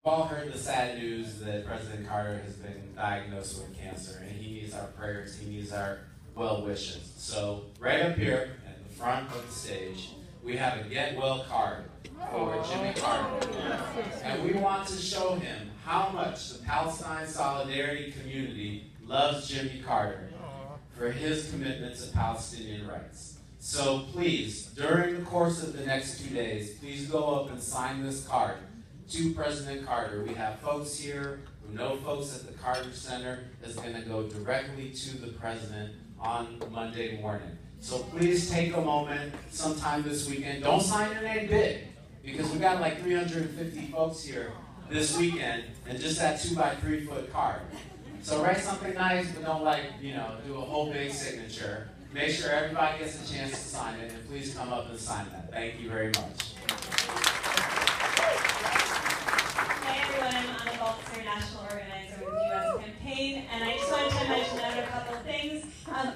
all heard the sad news that President Carter has been diagnosed with cancer, and he needs our prayers, he needs our well wishes. So right up here at the front of the stage, we have a Get Well card for Jimmy Carter. And we want to show him how much the Palestine Solidarity community loves Jimmy Carter for his commitment to Palestinian rights. So please, during the course of the next 2 days, please go up and sign this card to President Carter. We have folks here who know folks at the Carter Center that's going to go directly to the president on Monday morning. So please take a moment sometime this weekend. Don't sign your name big, because we got like 350 folks here this weekend, and just that 2x3 foot card. So write something nice, but don't do a whole big signature. Make sure everybody gets a chance to sign it, and please come up and sign that. Thank you very much. Hi everyone, I'm Anna Baltzer, National Organizer with the U.S. Campaign, and I just wanted to mention another couple of things.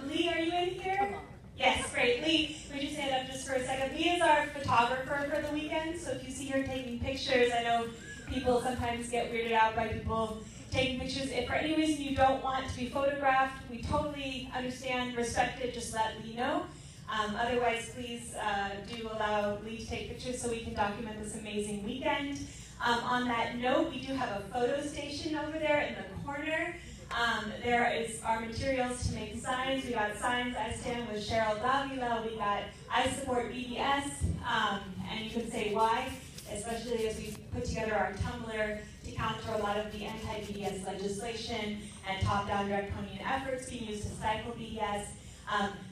Lee, are you in here? Yes, great. Lee, would you stand up just for a second? Lee is our photographer for the weekend, so if you see her taking pictures, I know people sometimes get weirded out by people taking pictures. If for any reason you don't want to be photographed, we totally understand, respect it, just let Lee know. Otherwise, please do allow Lee to take pictures so we can document this amazing weekend. On that note, we do have a photo station over there in the corner. There is our materials to make signs. We got signs, I stand with Cheryl Davila. We got I support BDS, and you can say why, especially as we put together our Tumblr to counter a lot of the anti-BDS legislation and top-down draconian efforts being used to stifle BDS.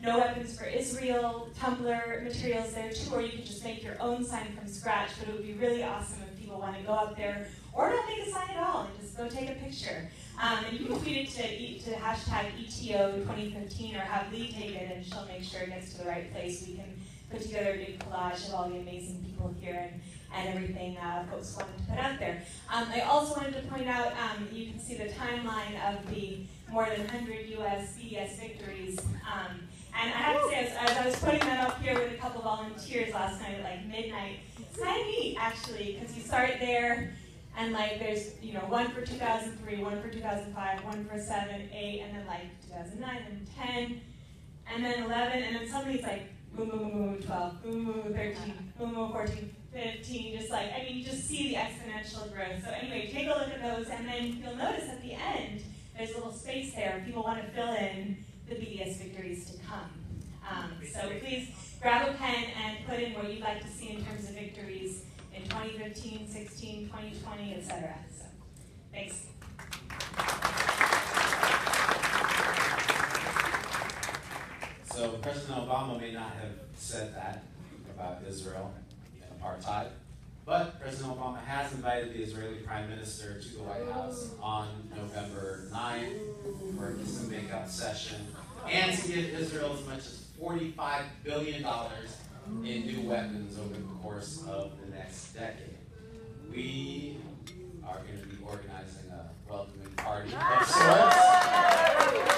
No Weapons for Israel Tumblr materials there too, or you can just make your own sign from scratch, but it would be really awesome if people want to go up there, or not make a sign at all, and just go take a picture. And you can tweet it to hashtag ETO2015 or have Lee take it, and she'll make sure it gets to the right place. We can put together a big collage of all the amazing people here and everything folks wanted to put out there. I also wanted to point out, you can see the timeline of the more than 100 US BDS victories. And I have to say, as I was putting that up here with a couple volunteers last night at like midnight, it's kind of neat actually, because you start there, and like there's one for 2003, one for 2005, one for 7, 8, and then like 2009 and 10, and then 11, and then somebody's like boom, boom, boom, boom, 12, boom, boom, boom, 13, boom, boom, 14, 15, just like, I mean, you just see the exponential growth. So anyway, take a look at those, and then you'll notice at the end, there's a little space there if people want to fill in the BDS victories to come. So please grab a pen and put in what you'd like to see in terms of victories in 2015, 16, 2020, etc. So, thanks. So President Obama may not have said that about Israel and apartheid, but President Obama has invited the Israeli Prime Minister to the White House on November 9th for some make-up session, and to give Israel as much as $45 billion in new weapons over the course of the next decade. We are going to be organizing a welcoming party of sorts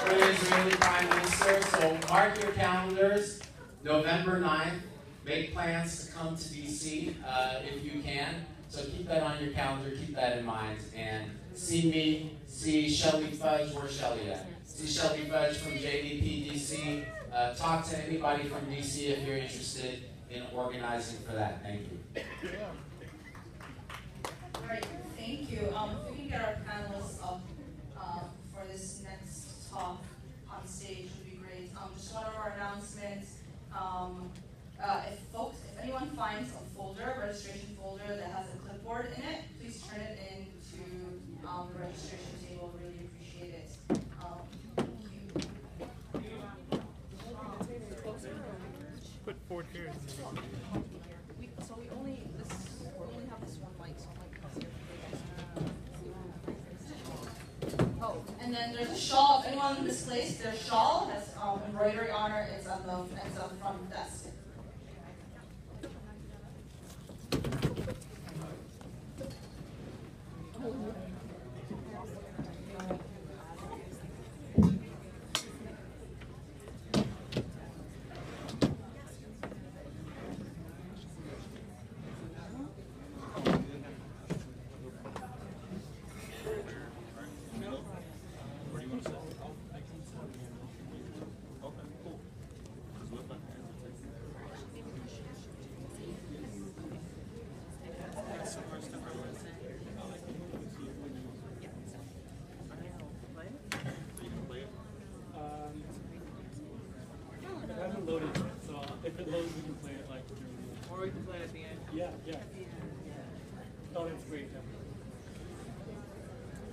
for the Israeli Prime Minister, so mark your calendars, November 9th. Make plans to come to DC if you can. So keep that on your calendar, keep that in mind, and see me, see Shelly Fudge. Where's Shelly at? See Shelly Fudge from JDP DC. Talk to anybody from DC if you're interested in organizing for that. Thank you. All right, thank you. If we can get our panelists up for this next talk on stage would be great. Just one of our announcements. If anyone finds a folder, registration folder that has a clipboard in it, please turn it in to the registration table. Really appreciate it. Put 4 chairs. So we only have this one mic, so oh, and then there's a shawl. If anyone misplaced their shawl, has embroidery on it. It's on the front desk.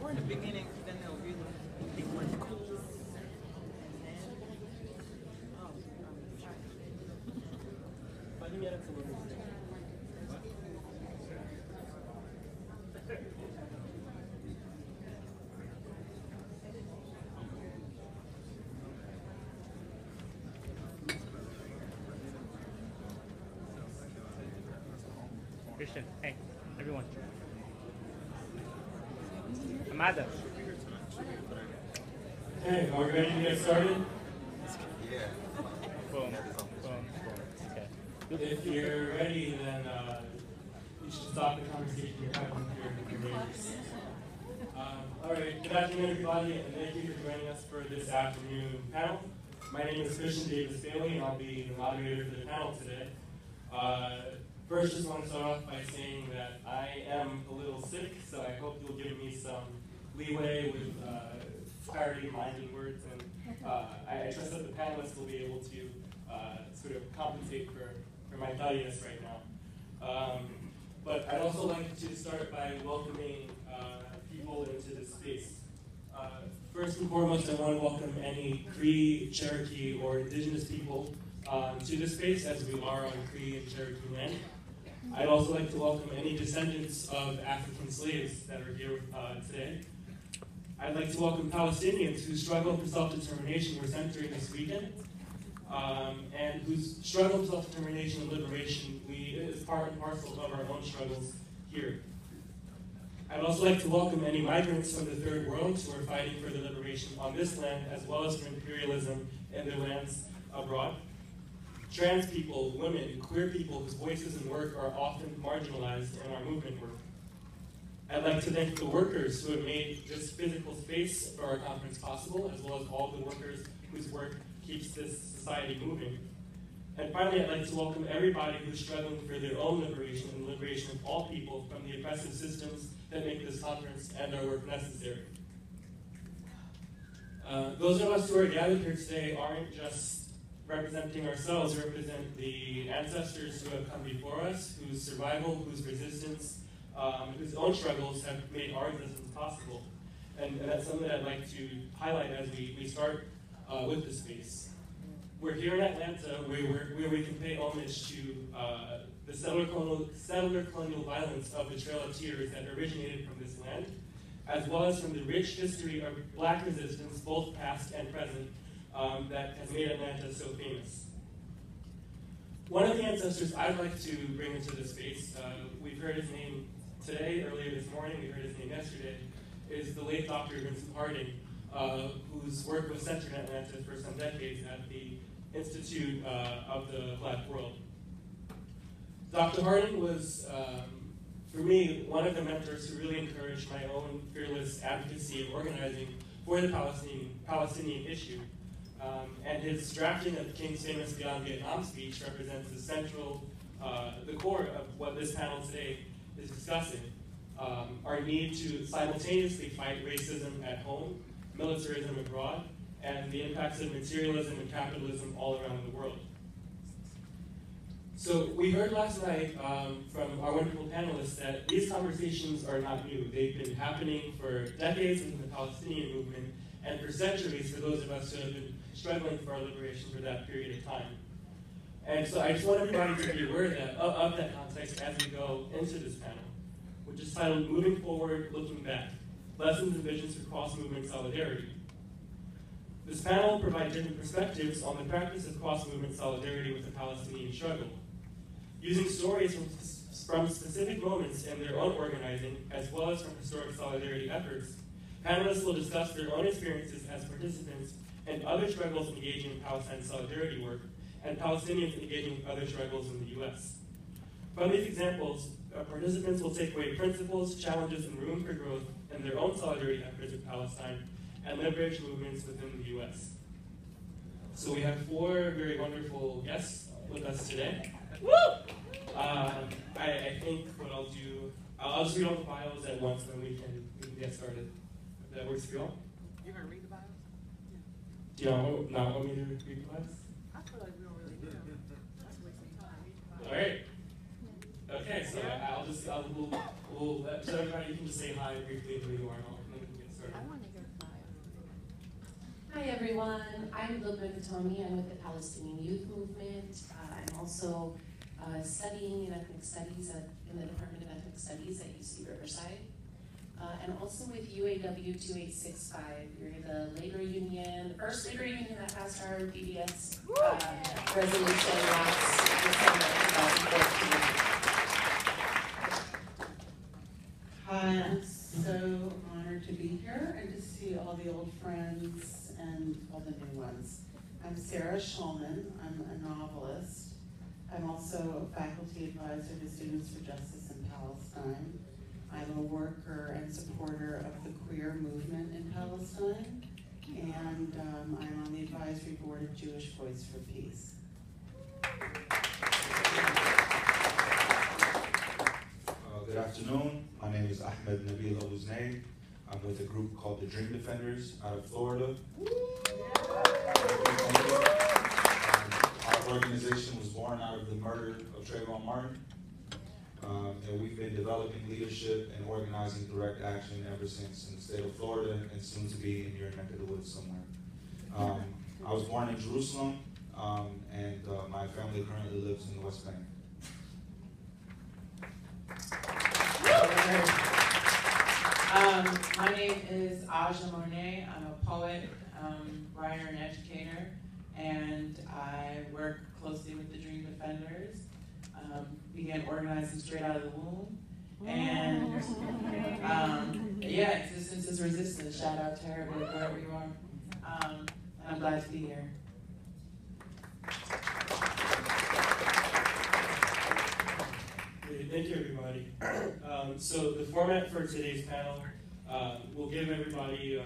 more in the beginning, then they'll really think what's cool. And then, oh, sorry. I think that's a little bit. Kristian, hey, everyone. Ahmad. Hey, are we ready to get started? Yeah. Boom, boom, boom. Okay. If you're ready, then you should stop the conversation you're having with your neighbors. All right, good afternoon, everybody, and thank you for joining us for this afternoon panel. My name is Kristian Davis Bailey, and I'll be the moderator for the panel today. First, just want to start off by saying that I am a little sick, so I hope you'll give me some leeway with clarity, minding words, and I trust that the panelists will be able to sort of compensate for my tardiness right now. But I'd also like to start by welcoming people into this space. First and foremost, I want to welcome any Cree, Cherokee, or Indigenous people to this space, as we are on Cree and Cherokee land. I'd also like to welcome any descendants of African slaves that are here today. I'd like to welcome Palestinians whose struggle for self-determination we're centering this weekend, and whose struggle for self-determination and liberation is part and parcel of our own struggles here. I'd also like to welcome any migrants from the Third World who are fighting for the liberation on this land, as well as for imperialism in their lands abroad. Trans people, women, queer people whose voices and work are often marginalized in our movement work. I'd like to thank the workers who have made this physical space for our conference possible, as well as all the workers whose work keeps this society moving. And finally, I'd like to welcome everybody who's struggling for their own liberation and the liberation of all people from the oppressive systems that make this conference and our work necessary. Those of us who are gathered here today aren't just representing ourselves, we represent the ancestors who have come before us, whose survival, whose resistance, whose own struggles have made our existence possible. And that's something that I'd like to highlight as we start with this space. We're here in Atlanta where we can pay homage to the settler colonial violence of the Trail of Tears that originated from this land, as well as from the rich history of Black resistance, both past and present, that has made Atlanta so famous. One of the ancestors I'd like to bring into this space, we've heard his name today, earlier this morning, we heard his name yesterday, is the late Dr. Vincent Harding, whose work was centered in Atlanta for some decades at the Institute of the Black World. Dr. Harding was, for me, one of the mentors who really encouraged my own fearless advocacy and organizing for the Palestinian issue. And his drafting of King's famous Beyond Vietnam speech represents the core of what this panel today is discussing. Our need to simultaneously fight racism at home, militarism abroad, and the impacts of materialism and capitalism all around the world. So we heard last night from our wonderful panelists that these conversations are not new. They've been happening for decades within the Palestinian movement, and for centuries for those of us who have been struggling for our liberation for that period of time. And so I just want everybody to be aware of that context as we go into this panel, which is titled Moving Forward, Looking Back, Lessons and Visions for Cross-Movement Solidarity. This panel will provide different perspectives on the practice of cross-movement solidarity with the Palestinian struggle. Using stories from specific moments in their own organizing, as well as from historic solidarity efforts, panelists will discuss their own experiences as participants and other struggles engaging in Palestine solidarity work, and Palestinians engaging with other struggles in the U.S. From these examples, participants will take away principles, challenges, and room for growth in their own solidarity efforts with Palestine and liberation movements within the U.S. So we have 4 very wonderful guests with us today. Woo! I think what I'll do, I'll just read all the bios at once, and then we can get started. If that works for you all. You're going to read the bios? Do you not want me to read the bios? I feel like we don't really do. That's wasting time. All right. Okay, so we'll let everybody can just say hi briefly who you are, and then we can get started. I want to hear Hi everyone, I'm Loubna Qutami. I'm with the Palestinian Youth Movement. I'm also studying in ethnic studies in the Department of Ethnic Studies at UC Riverside. And also with UAW 2865. We're the labor union, the first labor union that passed our BDS resolution last December 2014. Hi, I'm so honored to be here and to see all the old friends and all the new ones. I'm Sarah Schulman. I'm a novelist. I'm also a faculty advisor to Students for Justice in Palestine. I'm a worker and supporter of the queer movement in Palestine, and I'm on the advisory board of Jewish Voice for Peace. Good afternoon. My name is Ahmad Abuznaid. I'm with a group called the Dream Defenders out of Florida. Our organization was born out of the murder of Trayvon Martin. And we've been developing leadership and organizing direct action ever since in the state of Florida and soon to be in your neck of the woods somewhere. I was born in Jerusalem, and my family currently lives in the West Bank. My name is Monet. I'm a poet, writer, and educator, and I work closely with the Dream Defenders. Began organizing straight out of the womb, and yeah, existence is resistance. Shout out to her, wherever you are. And I'm glad to be here. Great, thank you, everybody. So the format for today's panel, we'll give everybody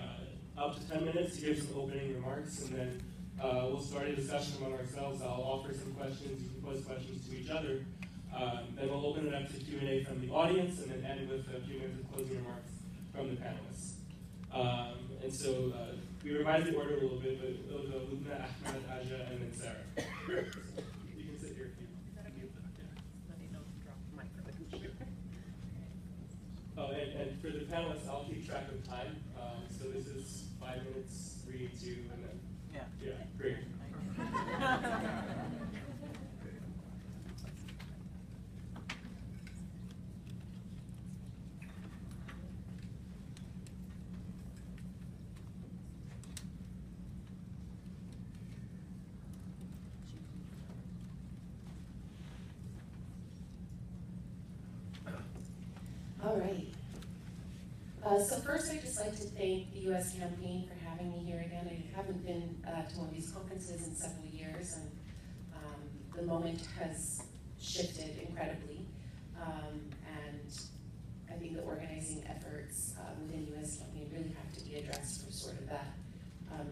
up to 10 minutes to give some opening remarks, and then we'll start a discussion among ourselves. I'll offer some questions. You can pose questions to each other. Then we'll open it up to Q&A from the audience, and then end with a few minutes of closing remarks from the panelists. And so we revised the order a little bit, but it'll go Loubna, Ahmad, Aja, and then Sarah. So you can sit here if you Oh, and for the panelists, I'll keep track of time. So this is 5 minutes, 3, 2, and then yeah, great. All right. So first, I'd just like to thank the U.S. campaign for having me here again. I haven't been to one of these conferences in several years, and the moment has shifted incredibly. And I think the organizing efforts within U.S. campaign really have to be addressed for sort of that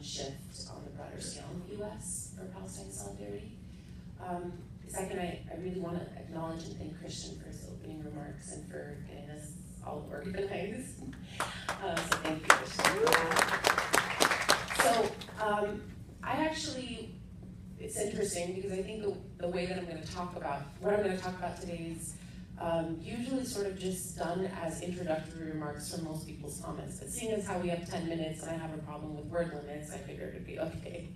shift on the broader scale in the U.S. for Palestine solidarity. Second, I really want to acknowledge and thank Kristian for his opening remarks and for getting us all organized. So thank you, Kristian. So I actually, it's interesting because I think the way that I'm going to talk about, what I'm going to talk about today is usually sort of just done as introductory remarks from most people's comments. But seeing as how we have 10 minutes and I have a problem with word limits, I figured it'd be okay.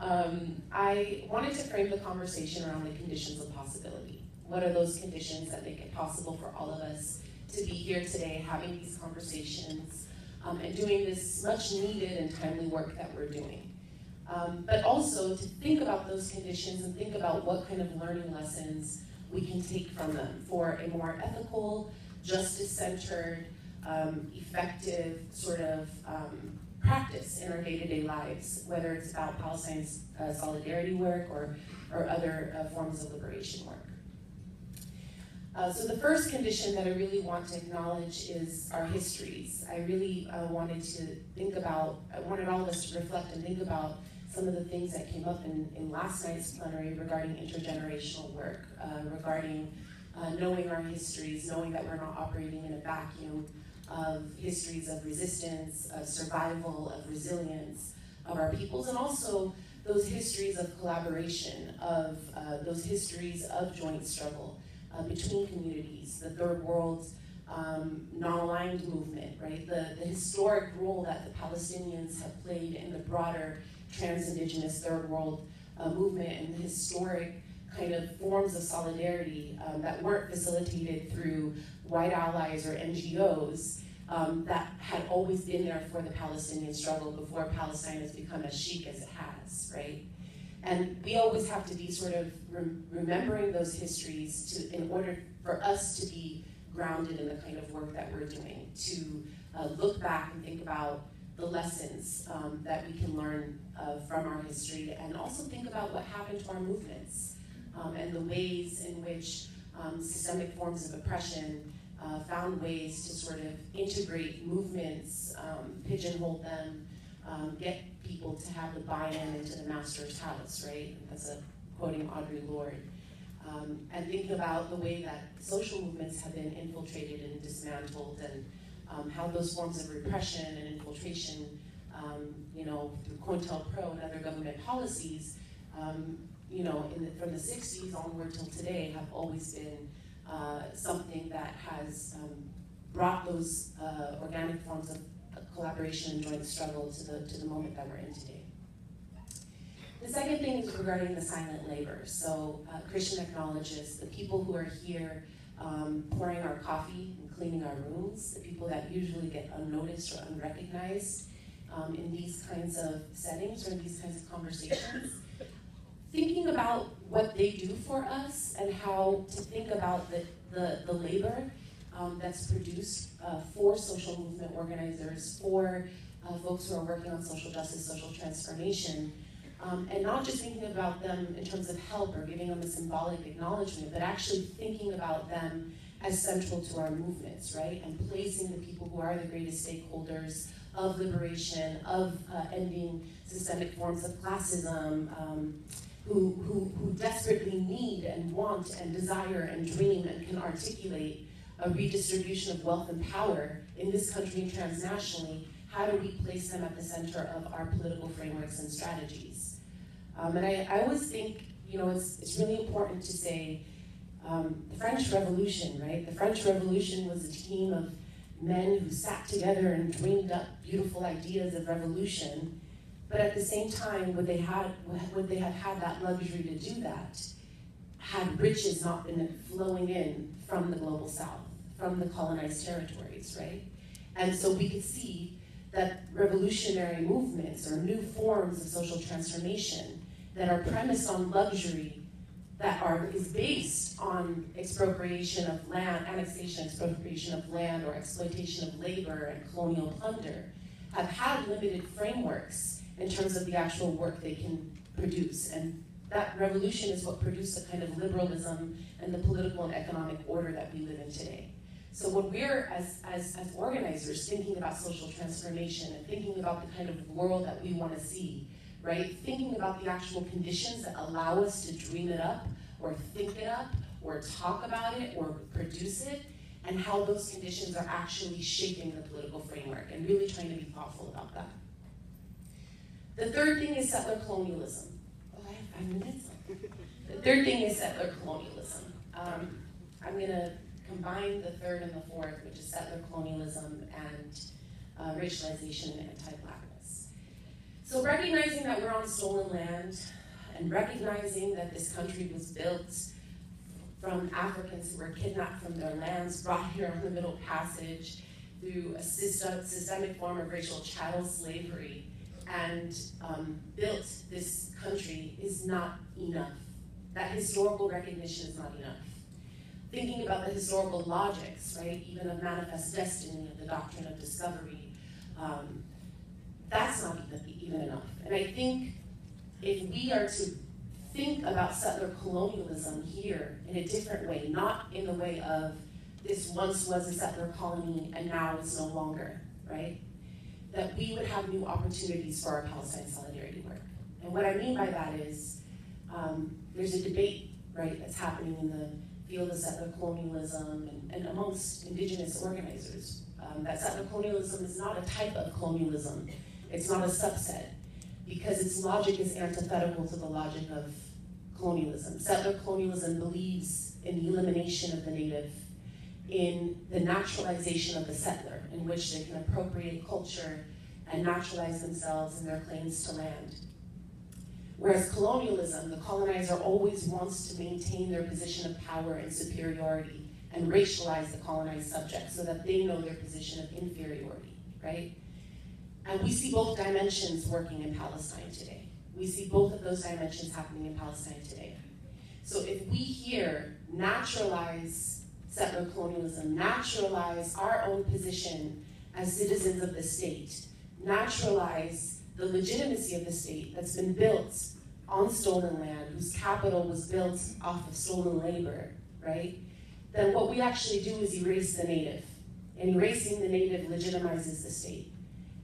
I wanted to frame the conversation around the conditions of possibility. What are those conditions that make it possible for all of us to be here today, having these conversations, and doing this much needed and timely work that we're doing? But also to think about those conditions and think about what kind of learning lessons we can take from them for a more ethical, justice-centered, effective sort of practice in our day-to-day lives, whether it's about Palestine's solidarity work or other forms of liberation work. So the first condition that I really want to acknowledge is our histories. I really wanted all of us to reflect and think about some of the things that came up in last night's plenary regarding intergenerational work, regarding knowing our histories, knowing that we're not operating in a vacuum, of histories of resistance, of survival, of resilience of our peoples, and also those histories of collaboration, of those histories of joint struggle between communities, the third world non-aligned movement, right? The historic role that the Palestinians have played in the broader trans-indigenous third world movement, and the historic kind of forms of solidarity that weren't facilitated through white allies or NGOs that had always been there for the Palestinian struggle before Palestine has become as chic as it has, right? And we always have to be sort of remembering those histories in order for us to be grounded in the kind of work that we're doing, to look back and think about the lessons that we can learn from our history, and also think about what happened to our movements and the ways in which systemic forms of oppression found ways to sort of integrate movements, pigeonhole them, get people to have the buy-in into the master's house, right? That's quoting Audre Lorde. And thinking about the way that social movements have been infiltrated and dismantled, and how those forms of repression and infiltration, through COINTELPRO and other government policies, from the 60s onward till today, have always been something that has brought those organic forms of collaboration and joint struggle to the moment that we're in today. The second thing is regarding the silent labor. So Kristian acknowledges the people who are here pouring our coffee and cleaning our rooms, the people that usually get unnoticed or unrecognized in these kinds of settings or in these kinds of conversations. Thinking about what they do for us and how to think about the labor that's produced for social movement organizers, for folks who are working on social justice, social transformation, and not just thinking about them in terms of help or giving them a symbolic acknowledgement, but actually thinking about them as central to our movements, right? And placing the people who are the greatest stakeholders of liberation, of ending systemic forms of classism, who desperately need and want and desire and dream and can articulate a redistribution of wealth and power in this country and transnationally. How do we place them at the center of our political frameworks and strategies? And I always think, it's really important to say the French Revolution, right? The French Revolution was a team of men who sat together and dreamed up beautiful ideas of revolution. But at the same time, would they have had that luxury to do that had riches not been flowing in from the global south, from the colonized territories, right? And so we could see that revolutionary movements or new forms of social transformation that are premised on luxury, is based on expropriation of land, annexation, expropriation of land, or exploitation of labor and colonial plunder, have had limited frameworks in terms of the actual work they can produce. And that revolution is what produced the kind of liberalism and the political and economic order that we live in today. So when we're, as organizers, thinking about social transformation and thinking about the kind of world that we want to see, right? Thinking about the actual conditions that allow us to dream it up, or think it up, or talk about it, or produce it, and how those conditions are actually shaping the political framework, and really trying to be thoughtful about that. The third thing is settler colonialism. Oh, I have 5 minutes. The third thing is settler colonialism. I'm going to combine the third and the fourth, which is settler colonialism and racialization and anti-blackness. So recognizing that we're on stolen land, and recognizing that this country was built from Africans who were kidnapped from their lands, brought here on the Middle Passage through a systemic form of racial chattel slavery, and built this country is not enough. That historical recognition is not enough. Thinking about the historical logics, right, even of manifest destiny, of the doctrine of discovery, that's not even enough. And I think if we are to think about settler colonialism here in a different way, not in the way of this once was a settler colony and now it's no longer, right? That we would have new opportunities for our Palestine solidarity work. And what I mean by that is there's a debate, right, that's happening in the field of settler colonialism and amongst indigenous organizers. That settler colonialism is not a type of colonialism. It's not a subset, because its logic is antithetical to the logic of colonialism. Settler colonialism believes in the elimination of the native, in the naturalization of the settler, in which they can appropriate culture and naturalize themselves and their claims to land. Whereas colonialism, the colonizer always wants to maintain their position of power and superiority and racialize the colonized subject so that they know their position of inferiority, right? And we see both dimensions working in Palestine today. We see both of those dimensions happening in Palestine today. So if we here naturalize settler colonialism, naturalize our own position as citizens of the state, naturalize the legitimacy of the state that's been built on stolen land, whose capital was built off of stolen labor, right? Then what we actually do is erase the native. And erasing the native legitimizes the state.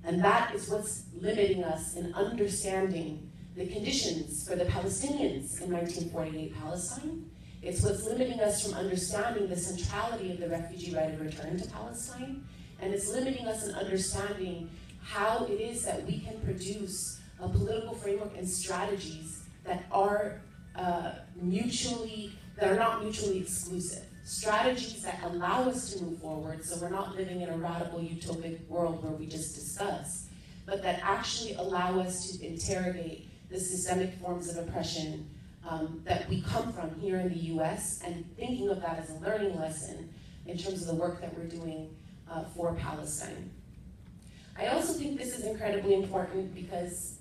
And that is what's limiting us in understanding the conditions for the Palestinians in 1948 Palestine. It's what's limiting us from understanding the centrality of the refugee right of return to Palestine. And it's limiting us in understanding how it is that we can produce a political framework and strategies that are not mutually exclusive. Strategies that allow us to move forward, so we're not living in a radical utopic world where we just discuss, but that actually allow us to interrogate the systemic forms of oppression that we come from here in the US, and thinking of that as a learning lesson in terms of the work that we're doing for Palestine. I also think this is incredibly important because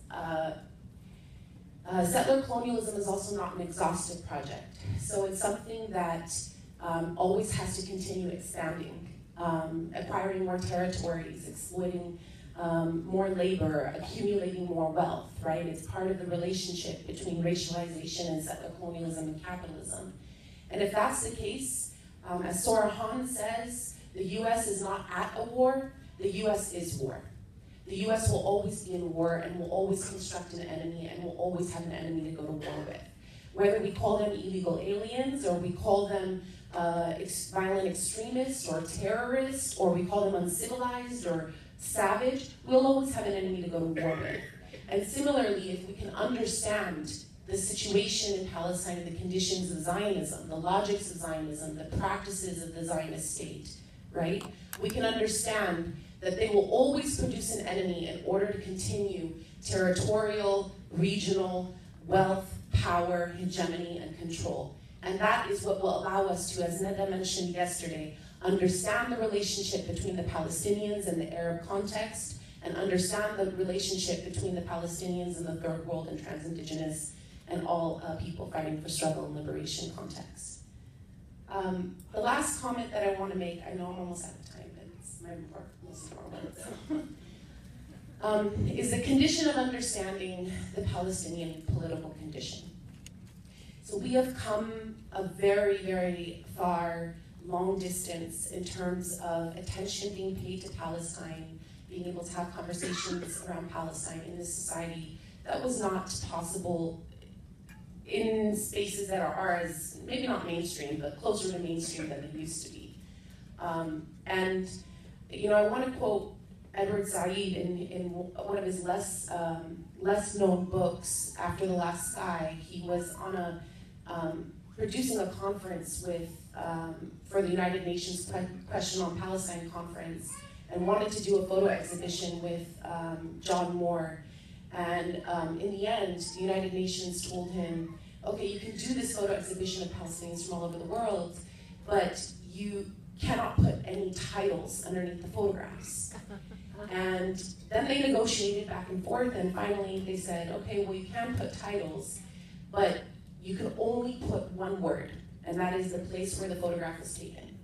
settler colonialism is also not an exhaustive project. So it's something that always has to continue expanding, acquiring more territories, exploiting more labor, accumulating more wealth, right? It's part of the relationship between racialization and settler colonialism and capitalism. And if that's the case, as Sora Han says, the US is not at a war, the US is war. The US will always be in war and will always construct an enemy and will always have an enemy to go to war with. Whether we call them illegal aliens or we call them violent extremists or terrorists or we call them uncivilized or savage, we'll always have an enemy to go to war with. And similarly, if we can understand the situation in Palestine and the conditions of Zionism, the logics of Zionism, the practices of the Zionist state, right? We can understand that they will always produce an enemy in order to continue territorial, regional, wealth, power, hegemony, and control. And that is what will allow us to, as Neda mentioned yesterday, understand the relationship between the Palestinians and the Arab context, and understand the relationship between the Palestinians and the third world and trans-indigenous and all people fighting for struggle and liberation context. The last comment that I want to make, I know I'm almost out of time, but it's my most important, is the condition of understanding the Palestinian political condition. So we have come a very, very far, long distance in terms of attention being paid to Palestine, being able to have conversations around Palestine in this society that was not possible in spaces that are as, maybe not mainstream, but closer to mainstream than they used to be. And you know, I want to quote Edward Said in one of his less known books, After the Last Sky. He was on a producing a conference with for the United Nations Question on Palestine conference, and wanted to do a photo exhibition with John Moore. And in the end, the United Nations told him, okay, you can do this photo exhibition of Palestinians from all over the world, but you cannot put any titles underneath the photographs. And then they negotiated back and forth, and finally they said, okay, well, you can put titles, but you can only put one word, and that is the place where the photograph was taken.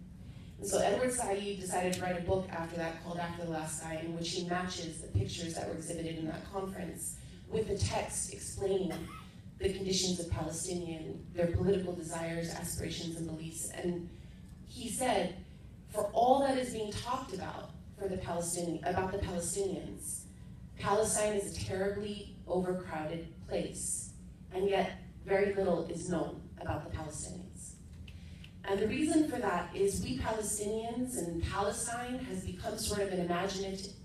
And so Edward Said decided to write a book after that called After the Last Sky, in which he matches the pictures that were exhibited in that conference with the text explaining the conditions of Palestinian, their political desires, aspirations, and beliefs. And he said, for all that is being talked about about the Palestinians, Palestine is a terribly overcrowded place, and yet very little is known about the Palestinians. And the reason for that is we Palestinians and Palestine has become sort of an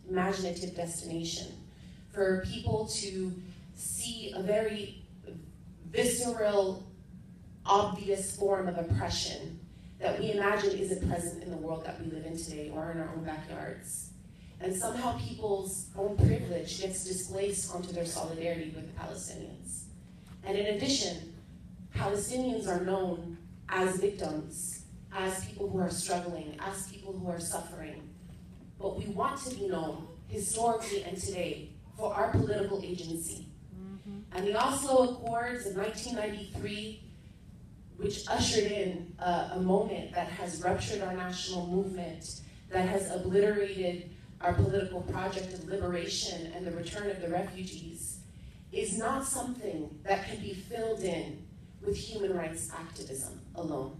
imaginative destination for people to see a very visceral obvious form of oppression that we imagine isn't present in the world that we live in today or in our own backyards. And somehow people's own privilege gets displaced onto their solidarity with the Palestinians. And in addition, Palestinians are known as victims, as people who are struggling, as people who are suffering. But we want to be known, historically and today, for our political agency. And the Oslo Accords in 1993, which ushered in a moment that has ruptured our national movement, that has obliterated our political project of liberation and the return of the refugees, is not something that can be filled in with human rights activism alone.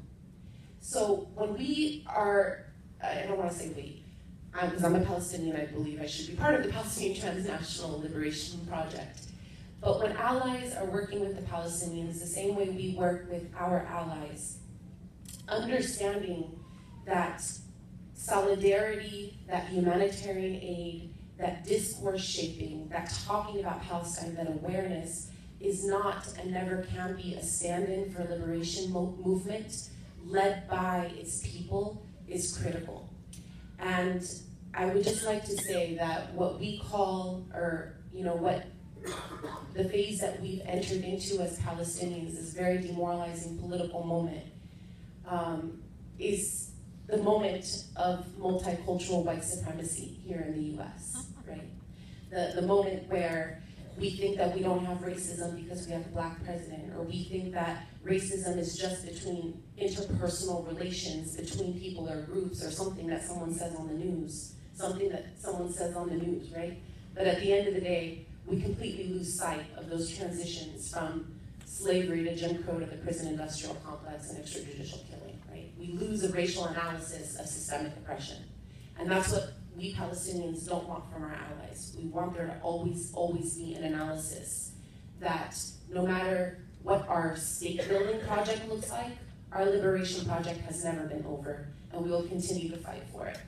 So when we are, I don't want to say we, because I'm a Palestinian, I believe I should be part of the Palestinian Transnational Liberation Project. But when allies are working with the Palestinians the same way we work with our allies, understanding that solidarity, that humanitarian aid, that discourse shaping, that talking about Palestine, that awareness is not and never can be a stand-in for a liberation movement led by its people is critical. And I would just like to say that what we call, or what the phase that we've entered into as Palestinians, this very demoralizing political moment, is the moment of multicultural white supremacy here in the US, right? The moment where we think that we don't have racism because we have a black president, or we think that racism is just between interpersonal relations between people or groups, or something that someone says on the news, right? But at the end of the day, we completely lose sight of those transitions from slavery to Jim Crow to the prison industrial complex and extrajudicial killing, right? We lose a racial analysis of systemic oppression. And that's what we Palestinians don't want from our allies. We want there to always, always be an analysis that no matter what our state building project looks like, our liberation project has never been over, and we will continue to fight for it.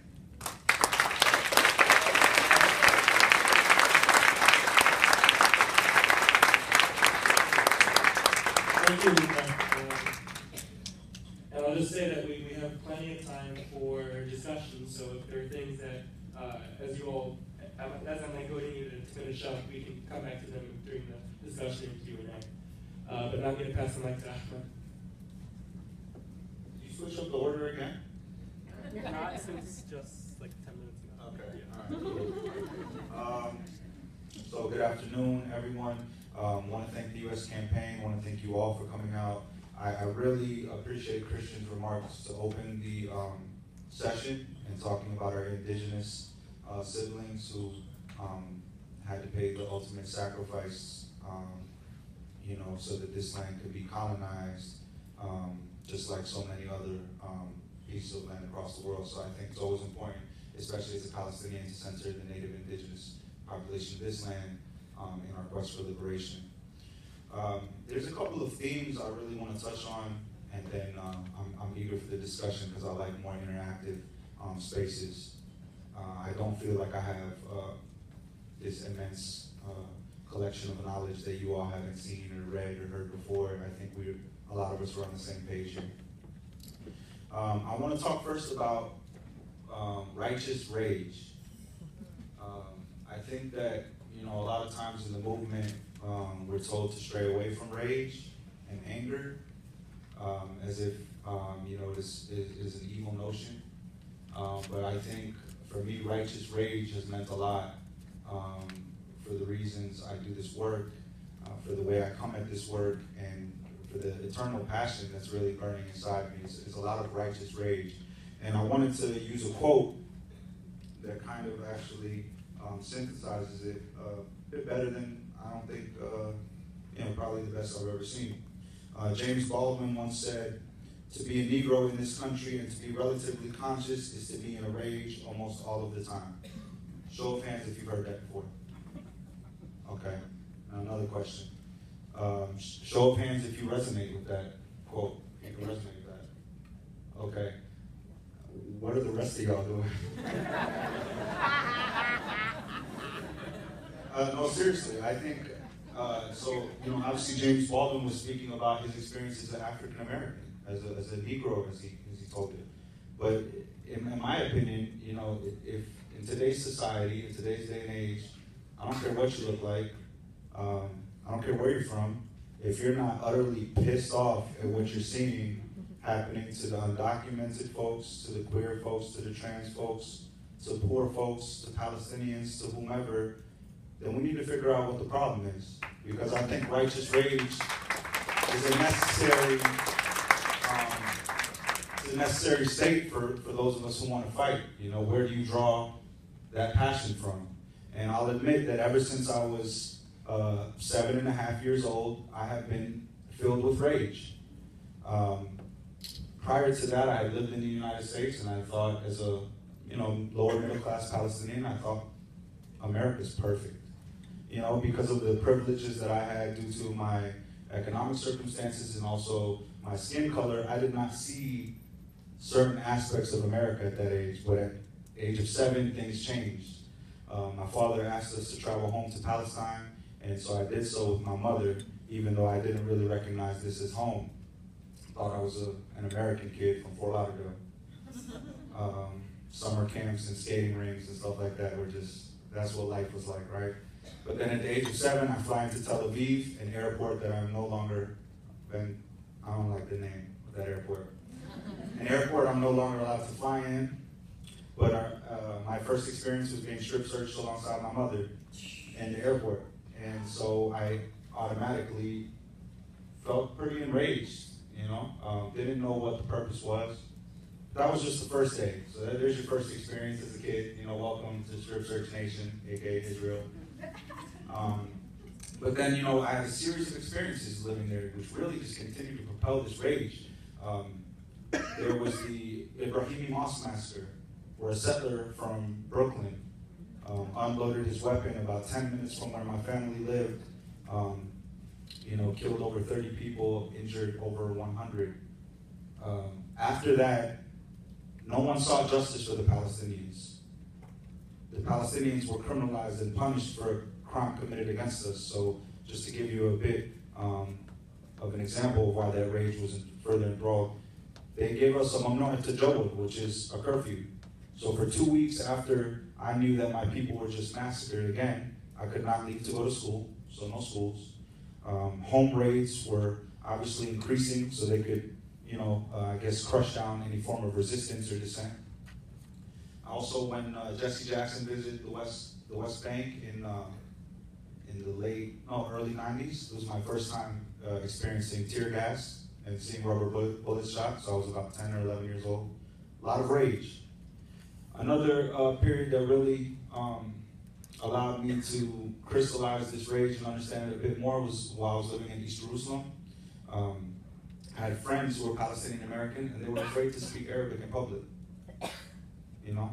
Thank you, Loubna. And I'll just say that we have plenty of time for discussion, so if there are things that, as I'm going to finish up, we can come back to them during the discussion and Q&A. But now I'm going to pass the mic to Ahmad. Did you switch up the order again? Not since just like 10 minutes ago. Okay, all right. So good afternoon, everyone. Want to thank the U.S. campaign. Want to thank you all for coming out. I really appreciate Kristian's remarks to open the session and talking about our indigenous siblings who had to pay the ultimate sacrifice, so that this land could be colonized, just like so many other pieces of land across the world. So I think it's always important, especially as a Palestinian, to center the native indigenous population of this land in our quest for liberation. There's a couple of themes I really want to touch on, and then I'm eager for the discussion because I like more interactive spaces. I don't feel like I have this immense collection of knowledge that you all haven't seen or read or heard before. I think a lot of us are on the same page here. I want to talk first about righteous rage. I think that a lot of times in the movement, we're told to stray away from rage and anger, as if this is an evil notion. But I think for me, righteous rage has meant a lot for the reasons I do this work, for the way I come at this work, and for the eternal passion that's really burning inside me. It's a lot of righteous rage. And I wanted to use a quote that kind of actually synthesizes it a bit better than I don't think, probably the best I've ever seen. James Baldwin once said, "To be a Negro in this country and to be relatively conscious is to be in a rage almost all of the time." Show of hands if you've heard that before. Okay, now another question. Show of hands if you resonate with that quote. You can resonate with that. Okay. What are the rest of y'all doing? No, seriously, I think So, you know, obviously James Baldwin was speaking about his experience as an African American, as a Negro, as he told it. But in my opinion, you know, if in today's society, in today's day and age, I don't care what you look like, I don't care where you're from, if you're not utterly pissed off at what you're seeing happening to the undocumented folks, to the queer folks, to the trans folks, to poor folks, to Palestinians, to whomever, then we need to figure out what the problem is. Because I think righteous rage is a necessary state for those of us who want to fight. You know, where do you draw that passion from? And I'll admit that ever since I was 7.5 years old, I have been filled with rage. Prior to that, I had lived in the United States, and I thought, as a lower middle class Palestinian, I thought America's perfect. You know, because of the privileges that I had due to my economic circumstances and also my skin color, I did not see certain aspects of America at that age. But at the age of 7, things changed. My father asked us to travel home to Palestine, and so I did so with my mother, even though I didn't really recognize this as home. Thought I was an American kid from Fort Lauderdale. Summer camps and skating rinks and stuff like that that's what life was like, right? But then at the age of 7, I fly into Tel Aviv, an airport that I'm no longer, I don't like the name of that airport. An airport I'm no longer allowed to fly in, but my first experience was being strip searched alongside my mother in the airport. And so I automatically felt pretty enraged, you know, didn't know what the purpose was. That was just the first day. So there's your first experience as a kid, you know, welcome to Strip Search Nation, aka Israel. But then, you know, I had a series of experiences living there, which really just continued to propel this rage. There was the Ibrahimi Mosque Massacre, where a settler from Brooklyn unloaded his weapon about 10 minutes from where my family lived, you know, killed over 30 people, injured over 100. After that, no one saw justice for the Palestinians. The Palestinians were criminalized and punished for a crime committed against us. So just to give you a bit of an example of why that rage was further enthralled, they gave us a mamnu'at tajawud, which is a curfew. So for 2 weeks after I knew that my people were just massacred again, I could not leave to go to school, so no schools. Home raids were obviously increasing so they could, you know, I guess crush down any form of resistance or dissent. Also, when Jesse Jackson visited the West Bank in the early 90s, it was my first time experiencing tear gas and seeing rubber bullets shot, so I was about 10 or 11 years old. A lot of rage. Another period that really allowed me to crystallize this rage and understand it a bit more was while I was living in East Jerusalem. I had friends who were Palestinian American, and they were afraid to speak Arabic in public, you know?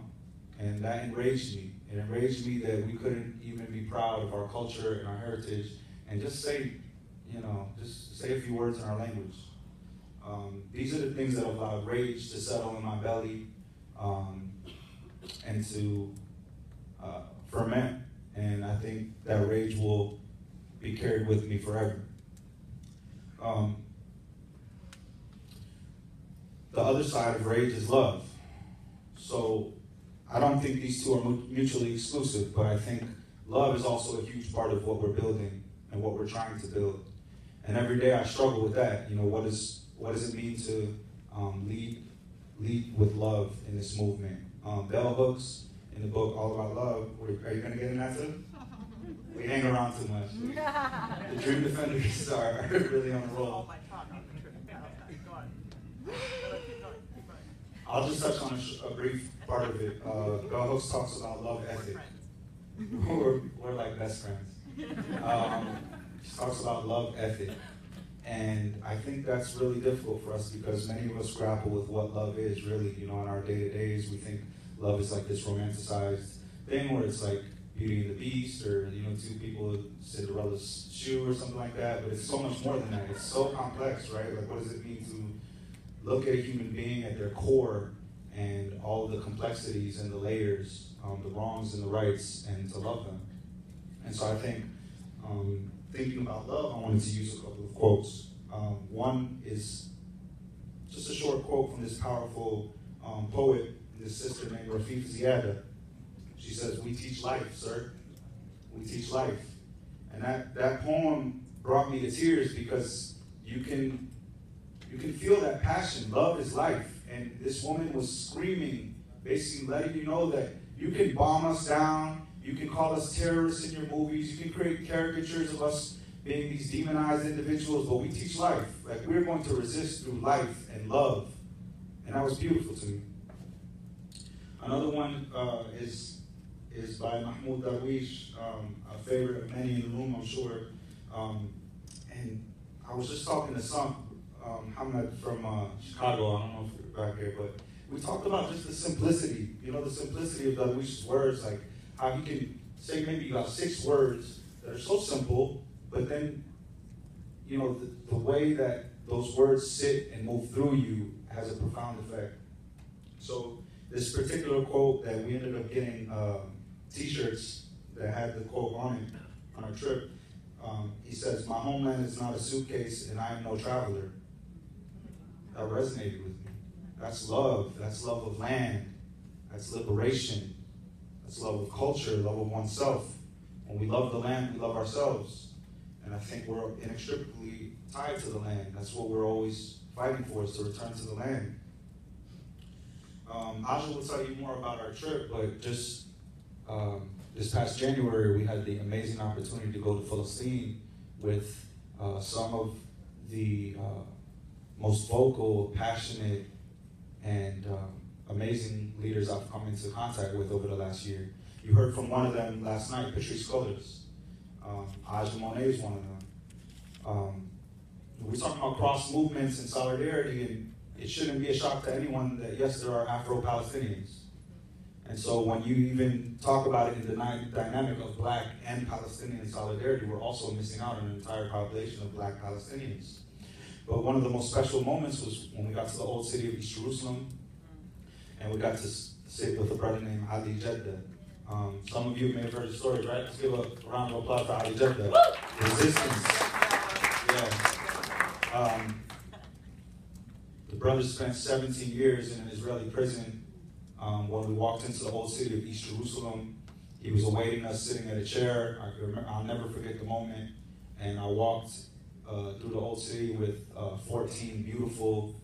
And that enraged me. It enraged me that we couldn't even be proud of our culture and our heritage and just say, you know, just say a few words in our language. These are the things that allowed rage to settle in my belly and to ferment. And I think that rage will be carried with me forever. The other side of rage is love. So I don't think these two are mutually exclusive, but I think love is also a huge part of what we're building and what we're trying to build. And every day I struggle with that. You know, what does it mean to lead with love in this movement? Bell hooks in the book All About Love. Are you going to get in that too? We hang around too much. The Dream Defenders are really on the roll. I'll just touch on a brief part of it. Bell Hooks talks about love ethic. We're like best friends. She talks about love ethic. And I think that's really difficult for us because many of us grapple with what love is really, you know, in our day-to-days. We think love is like this romanticized thing where it's like Beauty and the Beast or, you know, two people in Cinderella's shoe or something like that. But it's so much more than that. It's so complex, right? Like, what does it mean to look at a human being at their core and all the complexities and the layers, the wrongs and the rights, and to love them? And so I think thinking about love, I wanted to use a couple of quotes. One is just a short quote from this powerful poet, this sister named Rafif Ziada. She says, "We teach life, sir. We teach life." And that poem brought me to tears because you can feel that passion. Love is life. And this woman was screaming, basically letting you know that you can bomb us down, you can call us terrorists in your movies, you can create caricatures of us being these demonized individuals, but we teach life. Like, we're going to resist through life and love. And that was beautiful to me. Another one is by Mahmoud Darwish, a favorite of many in the room, I'm sure. And I was just talking to Ahmad from Chicago, I don't know if you're back here, but we talked about just the simplicity, the simplicity of Darwish's words, like how he can say maybe you got 6 words that are so simple, but then, the way that those words sit and move through you has a profound effect. So this particular quote that we ended up getting t-shirts that had the quote on it on our trip, he says, "My homeland is not a suitcase and I am no traveler." That resonated with me. That's love. That's love of land. That's liberation. That's love of culture, love of oneself. When we love the land, we love ourselves. And I think we're inextricably tied to the land. That's what we're always fighting for, is to return to the land. Aja will tell you more about our trip, but just this past January, we had the amazing opportunity to go to Palestine with some of the most vocal, passionate, and amazing leaders I've come into contact with over the last year. You heard from one of them last night, Patrice Cullors. Monet is one of them. We're talking about cross movements and solidarity, and it shouldn't be a shock to anyone that, yes, there are Afro-Palestinians. And so when you even talk about it in the dynamic of Black and Palestinian solidarity, we're also missing out on an entire population of Black Palestinians. But one of the most special moments was when we got to the old city of East Jerusalem, and we got to sit with a brother named Ali Jeddah. Some of you may have heard the story, right? Let's give a round of applause for Ali Jeddah. Resistance. Yeah. The brother spent 17 years in an Israeli prison. When we walked into the old city of East Jerusalem, he was awaiting us sitting at a chair. I'll never forget the moment. And I walked through the old city with 14 beautiful,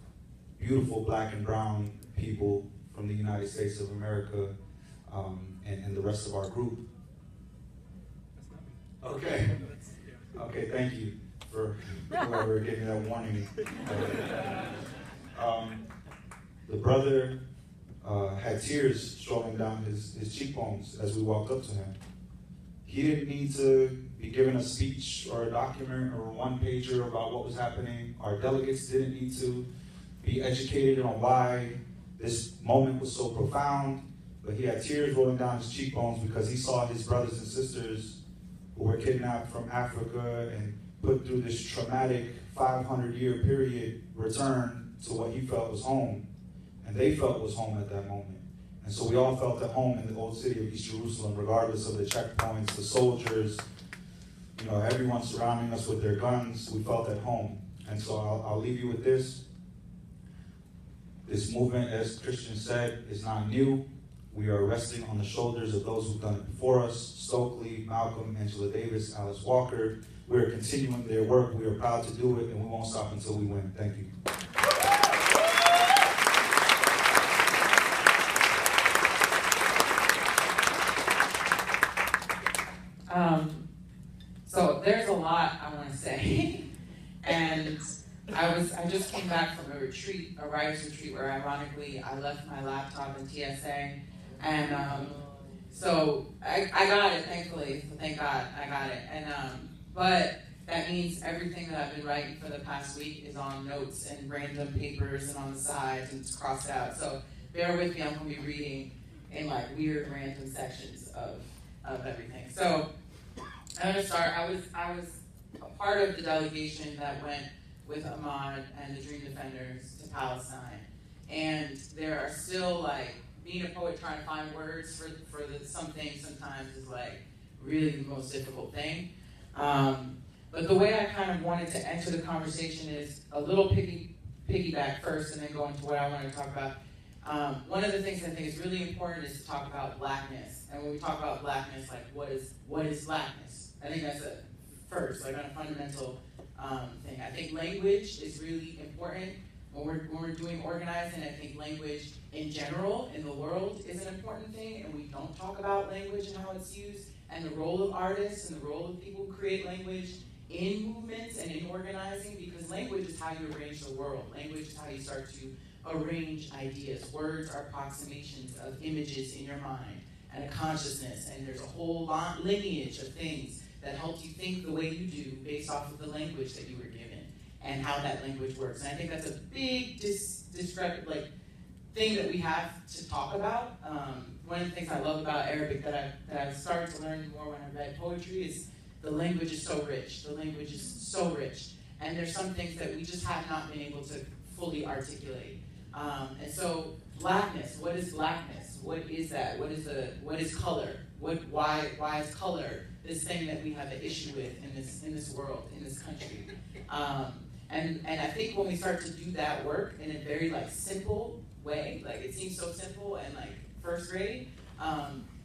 beautiful Black and brown people from the United States of America, and the rest of our group. Okay. Okay, thank you for whoever gave me that warning. The brother had tears strolling down his cheekbones as we walked up to him. He didn't need to be given a speech or a document or a one-pager about what was happening. Our delegates didn't need to be educated on why this moment was so profound, but he had tears rolling down his cheekbones because he saw his brothers and sisters who were kidnapped from Africa and put through this traumatic 500-year period return to what he felt was home, and they felt was home at that moment. And so we all felt at home in the old city of East Jerusalem, regardless of the checkpoints, the soldiers, everyone surrounding us with their guns. We felt at home. And so I'll leave you with this. This movement, as Kristian said, is not new. We are resting on the shoulders of those who've done it before us: Stokely, Malcolm, Angela Davis, Alice Walker. We are continuing their work. We are proud to do it, and we won't stop until we win. Thank you. So there's a lot I want to say, and I just came back from a retreat, a writer's retreat, where ironically I left my laptop in TSA, and so I got it, thankfully. So thank God I got it, and but that means everything that I've been writing for the past week is on notes and random papers and on the sides, and it's crossed out. So bear with me. I'm going to be reading in like weird random sections of everything. So I'm going to start. I was a part of the delegation that went with Ahmad and the Dream Defenders to Palestine. And there are still, like, being a poet trying to find words for some things sometimes is, like, really the most difficult thing. But the way I kind of wanted to enter the conversation is a little piggyback first and then go into what I want to talk about. One of the things I think is really important is to talk about blackness. And when we talk about blackness, like what is blackness? I think that's a first, like on a fundamental thing. I think language is really important. When we're doing organizing, I think language in general in the world is an important thing, and we don't talk about language and how it's used, and the role of artists and the role of people who create language in movements and in organizing, because language is how you arrange the world. Language is how you start to arrange ideas. Words are approximations of images in your mind and a consciousness, and there's a whole lineage of things that help you think the way you do based off of the language that you were given and how that language works. And I think that's a big thing that we have to talk about. One of the things I love about Arabic that I started to learn more when I read poetry is the language is so rich. The language is so rich. And there's some things that we just have not been able to fully articulate. And so blackness, what is blackness? What is that? What is color? Why is color this thing that we have an issue with in this world, in this country? And I think when we start to do that work in a very simple way, it seems so simple and first grade,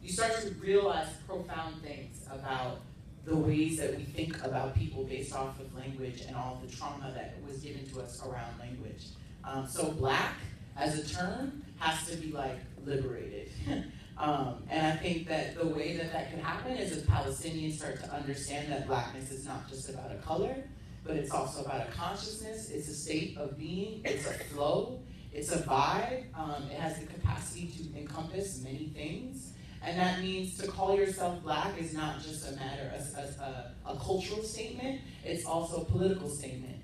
you start to realize profound things about the ways that we think about people based off of language and all the trauma that was given to us around language. So black as a term has to be liberated. And I think that the way that could happen is as Palestinians start to understand that blackness is not just about a color, but it's also about a consciousness. It's a state of being. It's a flow. It's a vibe. It has the capacity to encompass many things. And that means to call yourself black is not just a matter of a cultural statement. It's also a political statement.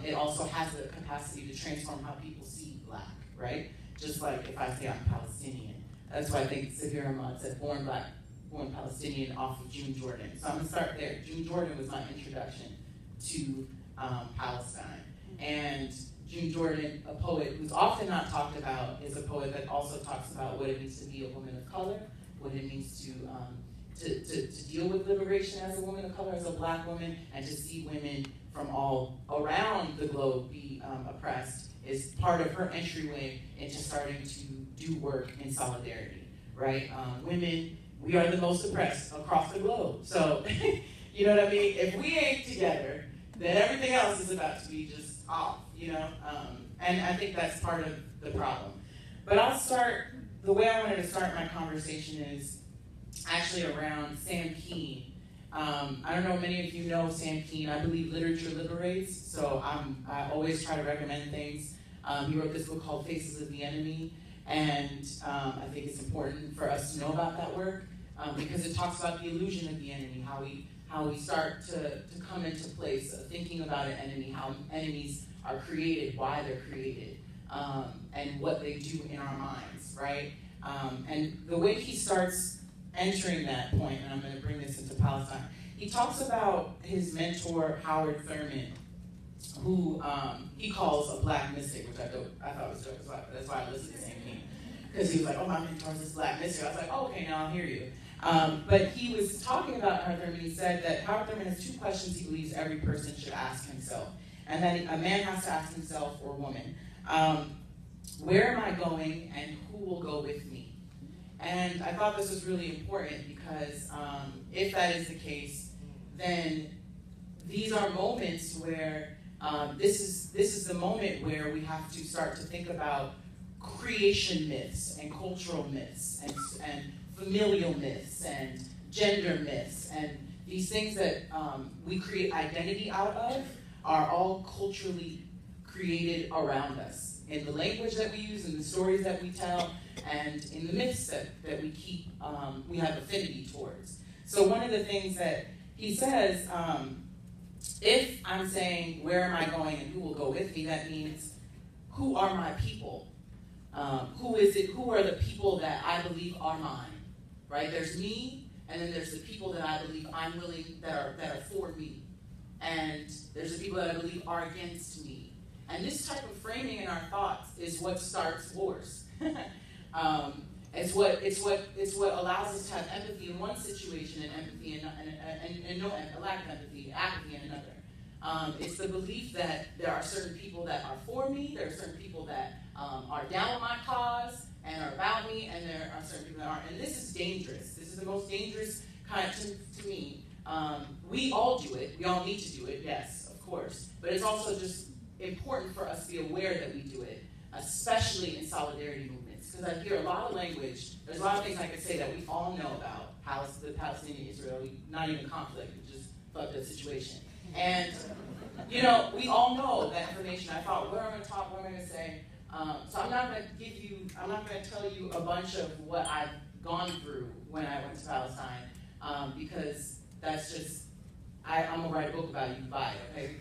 It also has the capacity to transform how people see black, right? Just like if I say I'm Palestinian. That's why I think Ahmad said born black, born Palestinian off of June Jordan. So I'm gonna start there. June Jordan was my introduction to Palestine. And June Jordan, a poet who's often not talked about, is a poet that also talks about what it means to be a woman of color, what it means to deal with liberation as a woman of color, as a black woman, and to see women from all around the globe be oppressed is part of her entryway into starting to do work in solidarity, right? Women, we are the most oppressed across the globe. So, you know what I mean? If we ain't together, then everything else is about to be just off, you know? And I think that's part of the problem. But I'll start, the way I wanted to start my conversation is actually around Sam Keen. I don't know if many of you know Sam Keen. I believe literature liberates, so I always try to recommend things. He wrote this book called Faces of the Enemy, and I think it's important for us to know about that work because it talks about the illusion of the enemy, how we start to come into place of thinking about an enemy, how enemies are created, why they're created, and what they do in our minds, right? And the way he starts entering that point, and I'm going to bring this into Palestine, he talks about his mentor, Howard Thurman, who he calls a black mystic, which I thought was dope. That's why I listened to Sam Keen. Because he was like, oh, my mentor's this black mystic. I was like, oh, okay, now I'll hear you. But he was talking about Howard Thurman. He said that Howard Thurman has 2 questions he believes every person should ask himself. And that a man has to ask himself, or woman, where am I going and who will go with me? And I thought this was really important because if that is the case, then these are moments where this is the moment where we have to start to think about creation myths and cultural myths and familial myths and gender myths, and these things that we create identity out of are all culturally created around us in the language that we use, in the stories that we tell, and in the myths that we keep, we have affinity towards. So one of the things that he says, if I'm saying, where am I going and who will go with me, that means, who are my people? Who are the people that I believe are mine, right? There's me, and then there's the people that I believe I'm willing, that are for me. And there's the people that I believe are against me. And this type of framing in our thoughts is what starts wars. It's what allows us to have empathy in one situation and empathy and no lack of empathy, apathy in another. It's the belief that there are certain people that are for me, there are certain people that are down with my cause and are about me, and there are certain people that aren't. And this is dangerous. This is the most dangerous kind to me. We all do it. We all need to do it, yes, of course. But it's also just important for us to be aware that we do it, especially in solidarity movements. Because I hear a lot of language. There's a lot of things I could say that we all know about the Palestinian-Israeli, not even conflict, just fucked up situation. And, you know, we all know that information. I thought, what am I going to talk, what am I going to say? So I'm not going to tell you a bunch of what I've gone through when I went to Palestine, because that's just, I'm going to write a book about it, you can buy it, okay?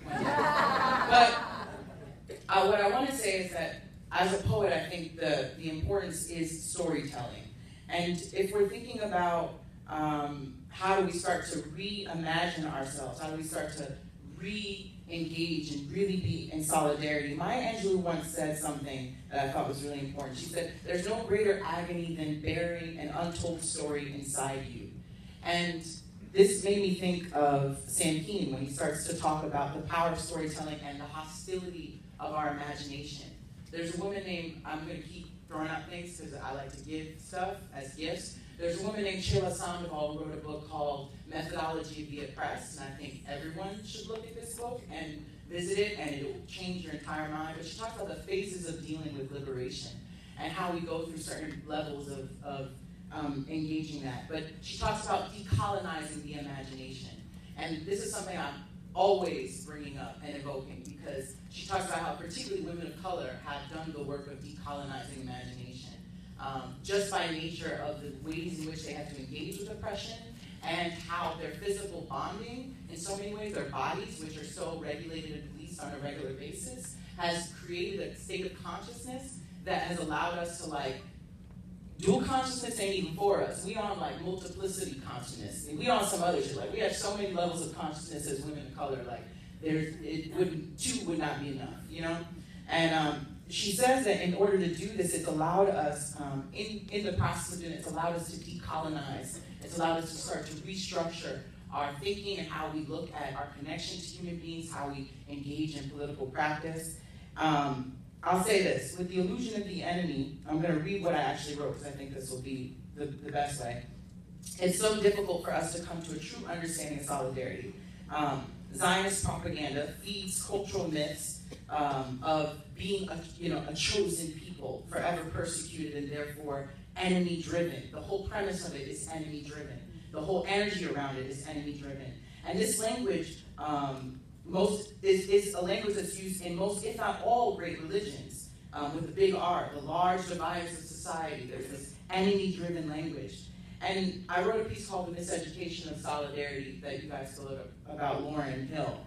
But what I want to say is that as a poet, I think the importance is storytelling. And if we're thinking about how do we start to reimagine ourselves, how do we start to re-engage and really be in solidarity. Maya Angelou once said something that I thought was really important. She said, there's no greater agony than bearing an untold story inside you. And this made me think of Sam Keen when he starts to talk about the power of storytelling and the hostility of our imagination. There's a woman named, I'm going to keep throwing out things because I like to give stuff as gifts. There's a woman named Sheila Sandoval who wrote a book called Methodology of the Oppressed, and I think everyone should look at this book and visit it, and it will change your entire mind. But she talks about the phases of dealing with liberation and how we go through certain levels of engaging that. But she talks about decolonizing the imagination. And this is something I'm always bringing up and evoking, because she talks about how particularly women of color have done the work of decolonizing imagination. Just by nature of the ways in which they have to engage with oppression, and how their physical bonding, in so many ways, their bodies, which are so regulated and policed on a regular basis, has created a state of consciousness that has allowed us to, like, dual consciousness ain't even for us. We on, like, multiplicity consciousness. And we on some other shit. Like, we have so many levels of consciousness as women of color. Like, two would not be enough, you know? And she says that in order to do this, it's allowed us, in the process of doing it, it's allowed us to decolonize. It's allowed us to start to restructure our thinking and how we look at our connection to human beings, how we engage in political practice. I'll say this, with the illusion of the enemy, I'm going to read what I actually wrote because I think this will be the best way. It's so difficult for us to come to a true understanding of solidarity. Zionist propaganda feeds cultural myths of being a chosen people, forever persecuted and therefore enemy-driven. The whole premise of it is enemy-driven. The whole energy around it is enemy-driven. And this language is a language that's used in most, if not all, great religions, with the big R, the large dividers of society. There's this enemy-driven language. And I wrote a piece called The Miseducation of Solidarity that you guys wrote about Lauryn Hill.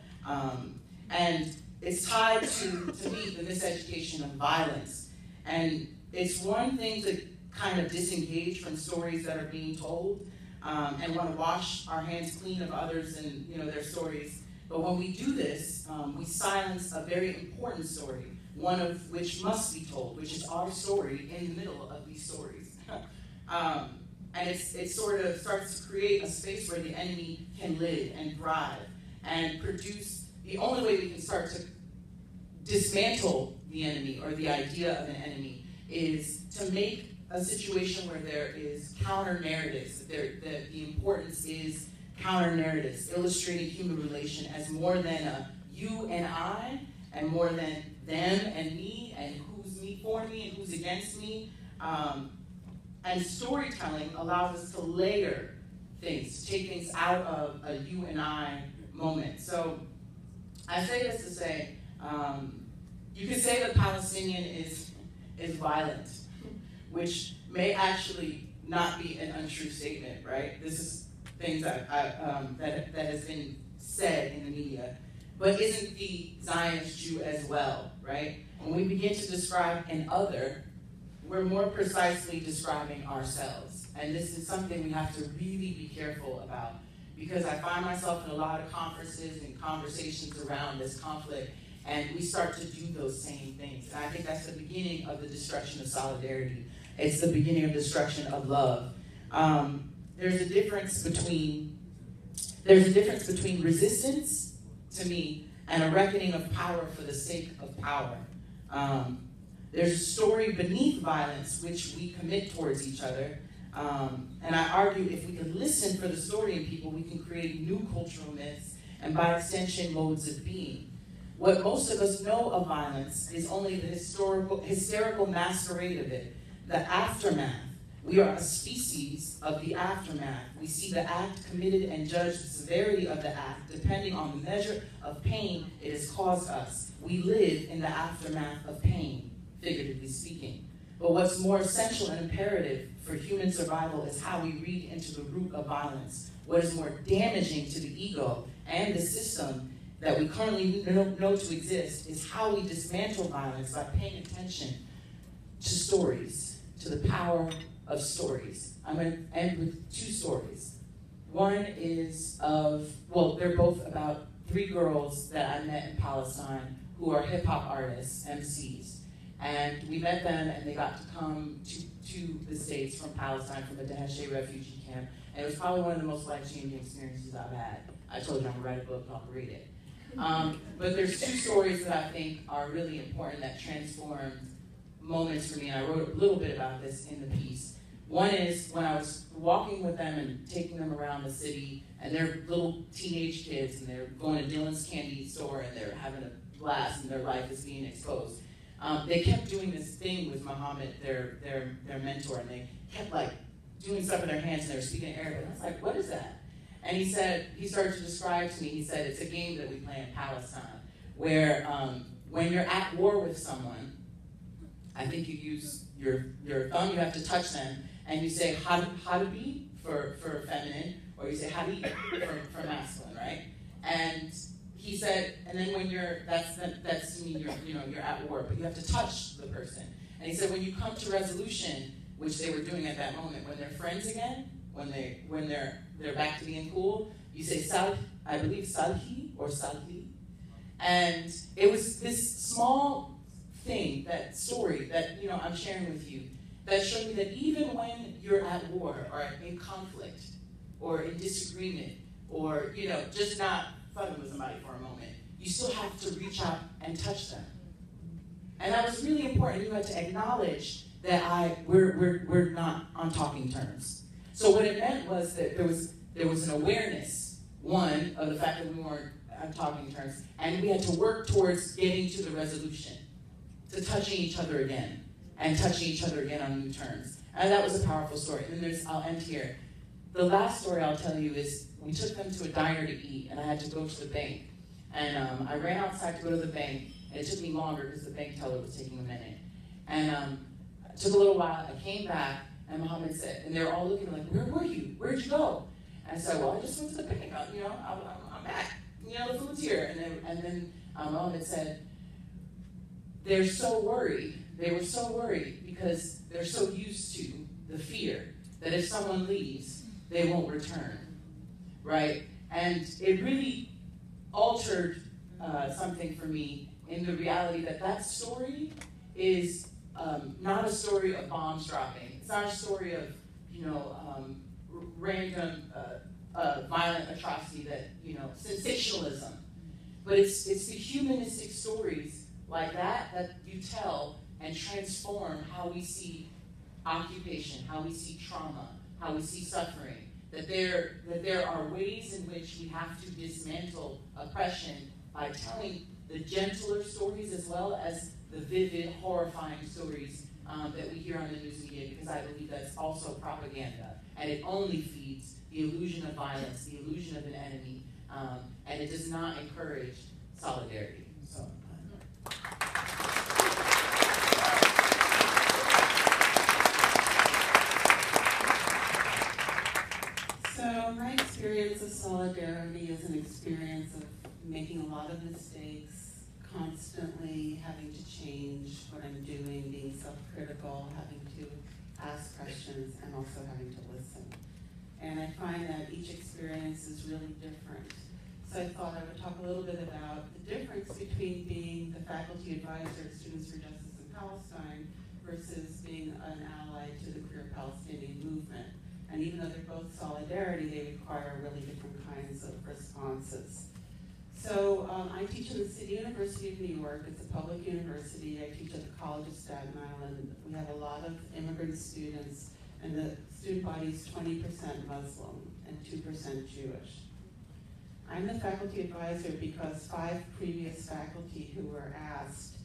And it's tied to me, the miseducation of violence. And it's one thing to kind of disengage from stories that are being told and want to wash our hands clean of others and their stories. But when we do this, we silence a very important story, one of which must be told, which is our story in the middle of these stories. And it sort of starts to create a space where the enemy can live and thrive and produce. The only way we can start to dismantle the enemy or the idea of an enemy is to make a situation where there is counter-narratives, that the importance is counter-narratives, illustrating human relation as more than a you and I, and more than them and me, and who's me for me and who's against me. And storytelling allows us to layer things, to take things out of a you and I moment. So I say this to say, you could say the Palestinian is violent, which may actually not be an untrue statement, right? This is things that has been said in the media. But isn't the Zionist Jew as well, right? When we begin to describe an other, we're more precisely describing ourselves. And this is something we have to really be careful about, because I find myself in a lot of conferences and conversations around this conflict, and we start to do those same things. And I think that's the beginning of the destruction of solidarity. It's the beginning of destruction of love. There's a difference between resistance, to me, and a reckoning of power for the sake of power. There's a story beneath violence which we commit towards each other. And I argue if we can listen for the story in people, we can create new cultural myths and by extension modes of being. What most of us know of violence is only the hysterical masquerade of it, the aftermath. We are a species of the aftermath. We see the act committed and judge the severity of the act depending on the measure of pain it has caused us. We live in the aftermath of pain, figuratively speaking. But what's more essential and imperative for human survival is how we read into the root of violence. What is more damaging to the ego and the system that we currently know to exist is how we dismantle violence by paying attention to stories, to the power of stories. I'm going to end with two stories. One is they're both about three girls that I met in Palestine who are hip-hop artists, MCs. And we met them and they got to come to the States from Palestine, from a Daheshe refugee camp. And it was probably one of the most life-changing experiences I've had. I told you I'm gonna write a book, I'll read it. But there's two stories that I think are really important that transformed moments for me, and I wrote a little bit about this in the piece. One is when I was walking with them and taking them around the city, and they're little teenage kids, and they're going to Dylan's candy store, and they're having a blast, and their life is being exposed. They kept doing this thing with Muhammad, their mentor, and they kept like doing stuff with their hands, and they were speaking Arabic. And I was like, what is that? And he started to describe to me, he said, it's a game that we play in Palestine, where when you're at war with someone, I think you use your thumb, you have to touch them, and you say hadabi for feminine, or you say habi for masculine, right? And he said, and then when that's to mean you're at war, but you have to touch the person. And he said, when you come to resolution, which they were doing at that moment, when they're friends again, when they're back to being cool, you say I believe salhi or salhi. And it was this small thing, that story that I'm sharing with you, that showed me that even when you're at war or in conflict or in disagreement or just not fucking with somebody for a moment, you still have to reach out and touch them. And that was really important. You had to acknowledge that we're not on talking terms. So what it meant was that there was an awareness, one, of the fact that we weren't on talking terms, and we had to work towards getting to the resolution, to touching each other again, and touching each other again on new terms. And that was a powerful story. And then I'll end here. The last story I'll tell you is we took them to a diner to eat, and I had to go to the bank. And I ran outside to go to the bank, and it took me longer because the bank teller was taking a minute. And it took a little while. I came back, and Muhammad said, and they were all looking like, where were you? Where'd you go? And I said, well, I just went to the bank. I'm back. The food's here. And then Monet said, they're so worried. They were so worried because they're so used to the fear that if someone leaves, they won't return, right? And it really altered something for me in the reality that story is not a story of bombs dropping. It's not a story of, random violent atrocity that, sensationalism. But it's the humanistic stories like that you tell and transform how we see occupation, how we see trauma, how we see suffering. That there are ways in which we have to dismantle oppression by telling the gentler stories as well as the vivid, horrifying stories that we hear on the news media, because I believe that's also propaganda. And it only feeds the illusion of violence, the illusion of an enemy, and it does not encourage solidarity. So my experience of solidarity is an experience of making a lot of mistakes, constantly having to change what I'm doing, being self-critical, having to ask questions, and also having to listen. And I find that each experience is really different. So I thought I would talk a little bit about the difference between being the faculty advisor at Students for Justice in Palestine versus being an ally to the queer Palestinian movement. And even though they're both solidarity, they require really different kinds of responses. So I teach in the City University of New York. It's a public university. I teach at the College of Staten Island. We have a lot of immigrant students, and the student body is 20% Muslim and 2% Jewish. I'm the faculty advisor because 5 previous faculty who were asked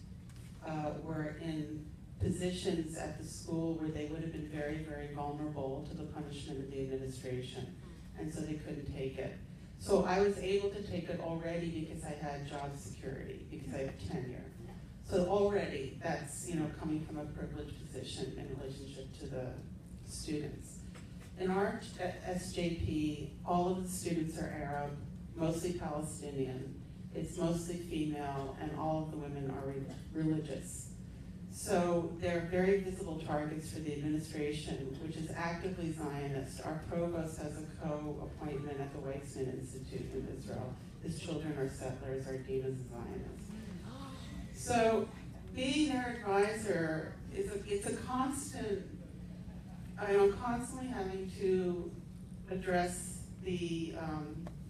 were in positions at the school where they would have been very, very vulnerable to the punishment of the administration, and so they couldn't take it. So I was able to take it already because I had job security, because I have tenure. So already that's, coming from a privileged position in relationship to the students. In our SJP, all of the students are Arab, mostly Palestinian. It's mostly female, and all of the women are religious. So they're very visible targets for the administration, which is actively Zionist. Our provost has a co-appointment at the Weizmann Institute in Israel. His children are settlers, our dean is a Zionist. So being their advisor it's a constant, I'm constantly having to address the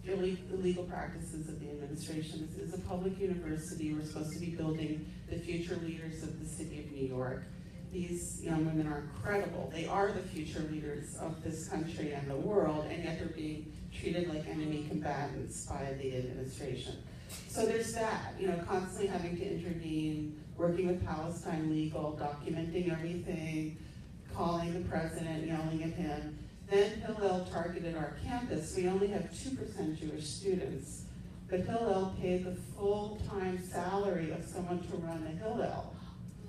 illegal practices of the administration. This is a public university. We're supposed to be building the future leaders of the city of New York. These young women are incredible. They are the future leaders of this country and the world, and yet they're being treated like enemy combatants by the administration. So there's that, constantly having to intervene, working with Palestine Legal, documenting everything, calling the president, yelling at him. Then Hillel targeted our campus. We only have 2% Jewish students, but Hillel paid the full-time salary of someone to run a Hillel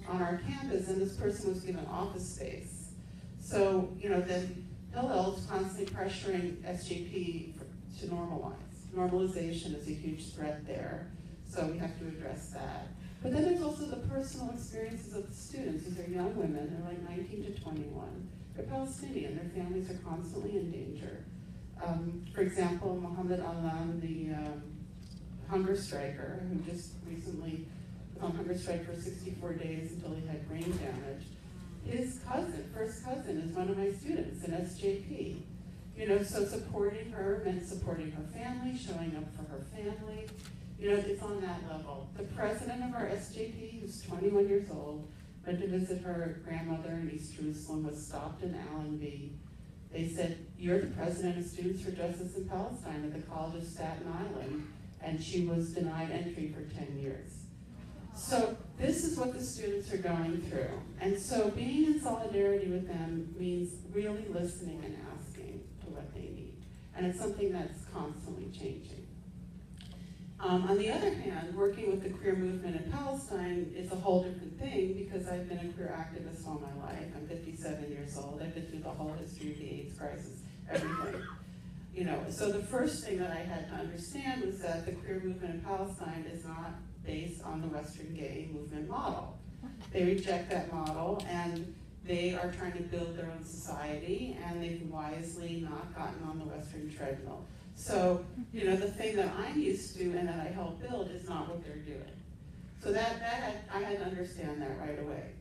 on our campus, and this person was given office space. So, then Hillel's constantly pressuring SJP to normalize. Normalization is a huge threat there, so we have to address that. But then there's also the personal experiences of the students. These are young women, they're like 19 to 21. They're Palestinian, their families are constantly in danger. For example, Mohammed Alam, the hunger striker, who just recently was on hunger strike for 64 days until he had brain damage, his first cousin, is one of my students in SJP. So supporting her meant supporting her family, showing up for her family. It's on that level. The president of our SJP, who's 21 years old, went to visit her grandmother in East Jerusalem, was stopped in Allenby. They said, "You're the president of Students for Justice in Palestine at the College of Staten Island," and she was denied entry for 10 years. So this is what the students are going through. And so being in solidarity with them means really listening and asking for what they need. And it's something that's constantly changing. On the other hand, working with the queer movement in Palestine is a whole different thing because I've been a queer activist all my life. I'm 57 years old. I've been through the whole history of the AIDS crisis, everything. So the first thing that I had to understand was that the queer movement in Palestine is not based on the Western gay movement model. They reject that model, and they are trying to build their own society, and they've wisely not gotten on the Western treadmill. So, the thing that I'm used to and that I help build is not what they're doing. So I had to understand that right away.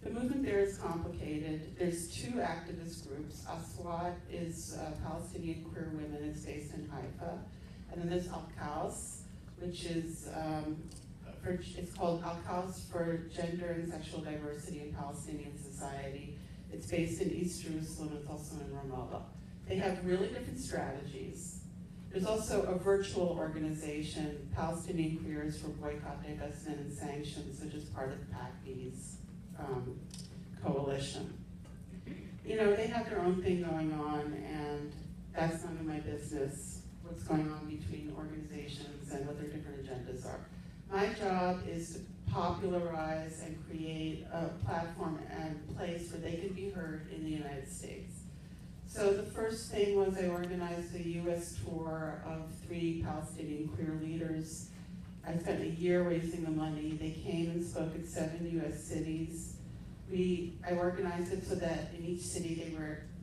The movement there is complicated. There's 2 activist groups. Aswat is Palestinian queer women. It's based in Haifa. And then there's Al-Qaus, which is, it's called Al-Qaus for Gender and Sexual Diversity in Palestinian Society. It's based in East Jerusalem. It's also in Ramallah. They have really different strategies. There's also a virtual organization, Palestinian Queers for Boycott, Divestment, and Sanctions, which is part of PACB's coalition. They have their own thing going on, and that's none of my business, what's going on between organizations and what their different agendas are. My job is to popularize and create a platform and place where they can be heard in the United States. So the first thing was I organized a U.S. tour of 3 Palestinian queer leaders. I spent a year raising the money. They came and spoke at 7 U.S. cities. I organized it so that in each city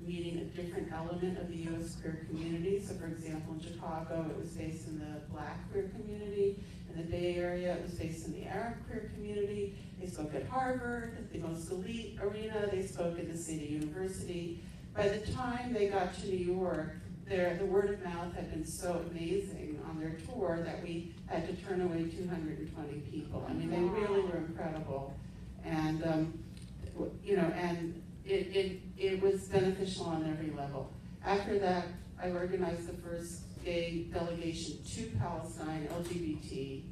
meeting a different element of the U.S. queer community. So for example, in Chicago, it was based in the Black queer community. In the Bay Area, it was based in the Arab queer community. They spoke at Harvard, the most elite arena. They spoke at the City University. By the time they got to New York, the word of mouth had been so amazing on their tour that we had to turn away 220 people. I mean, they really were incredible. And, and it was beneficial on every level. After that, I organized the first gay delegation to Palestine, LGBT,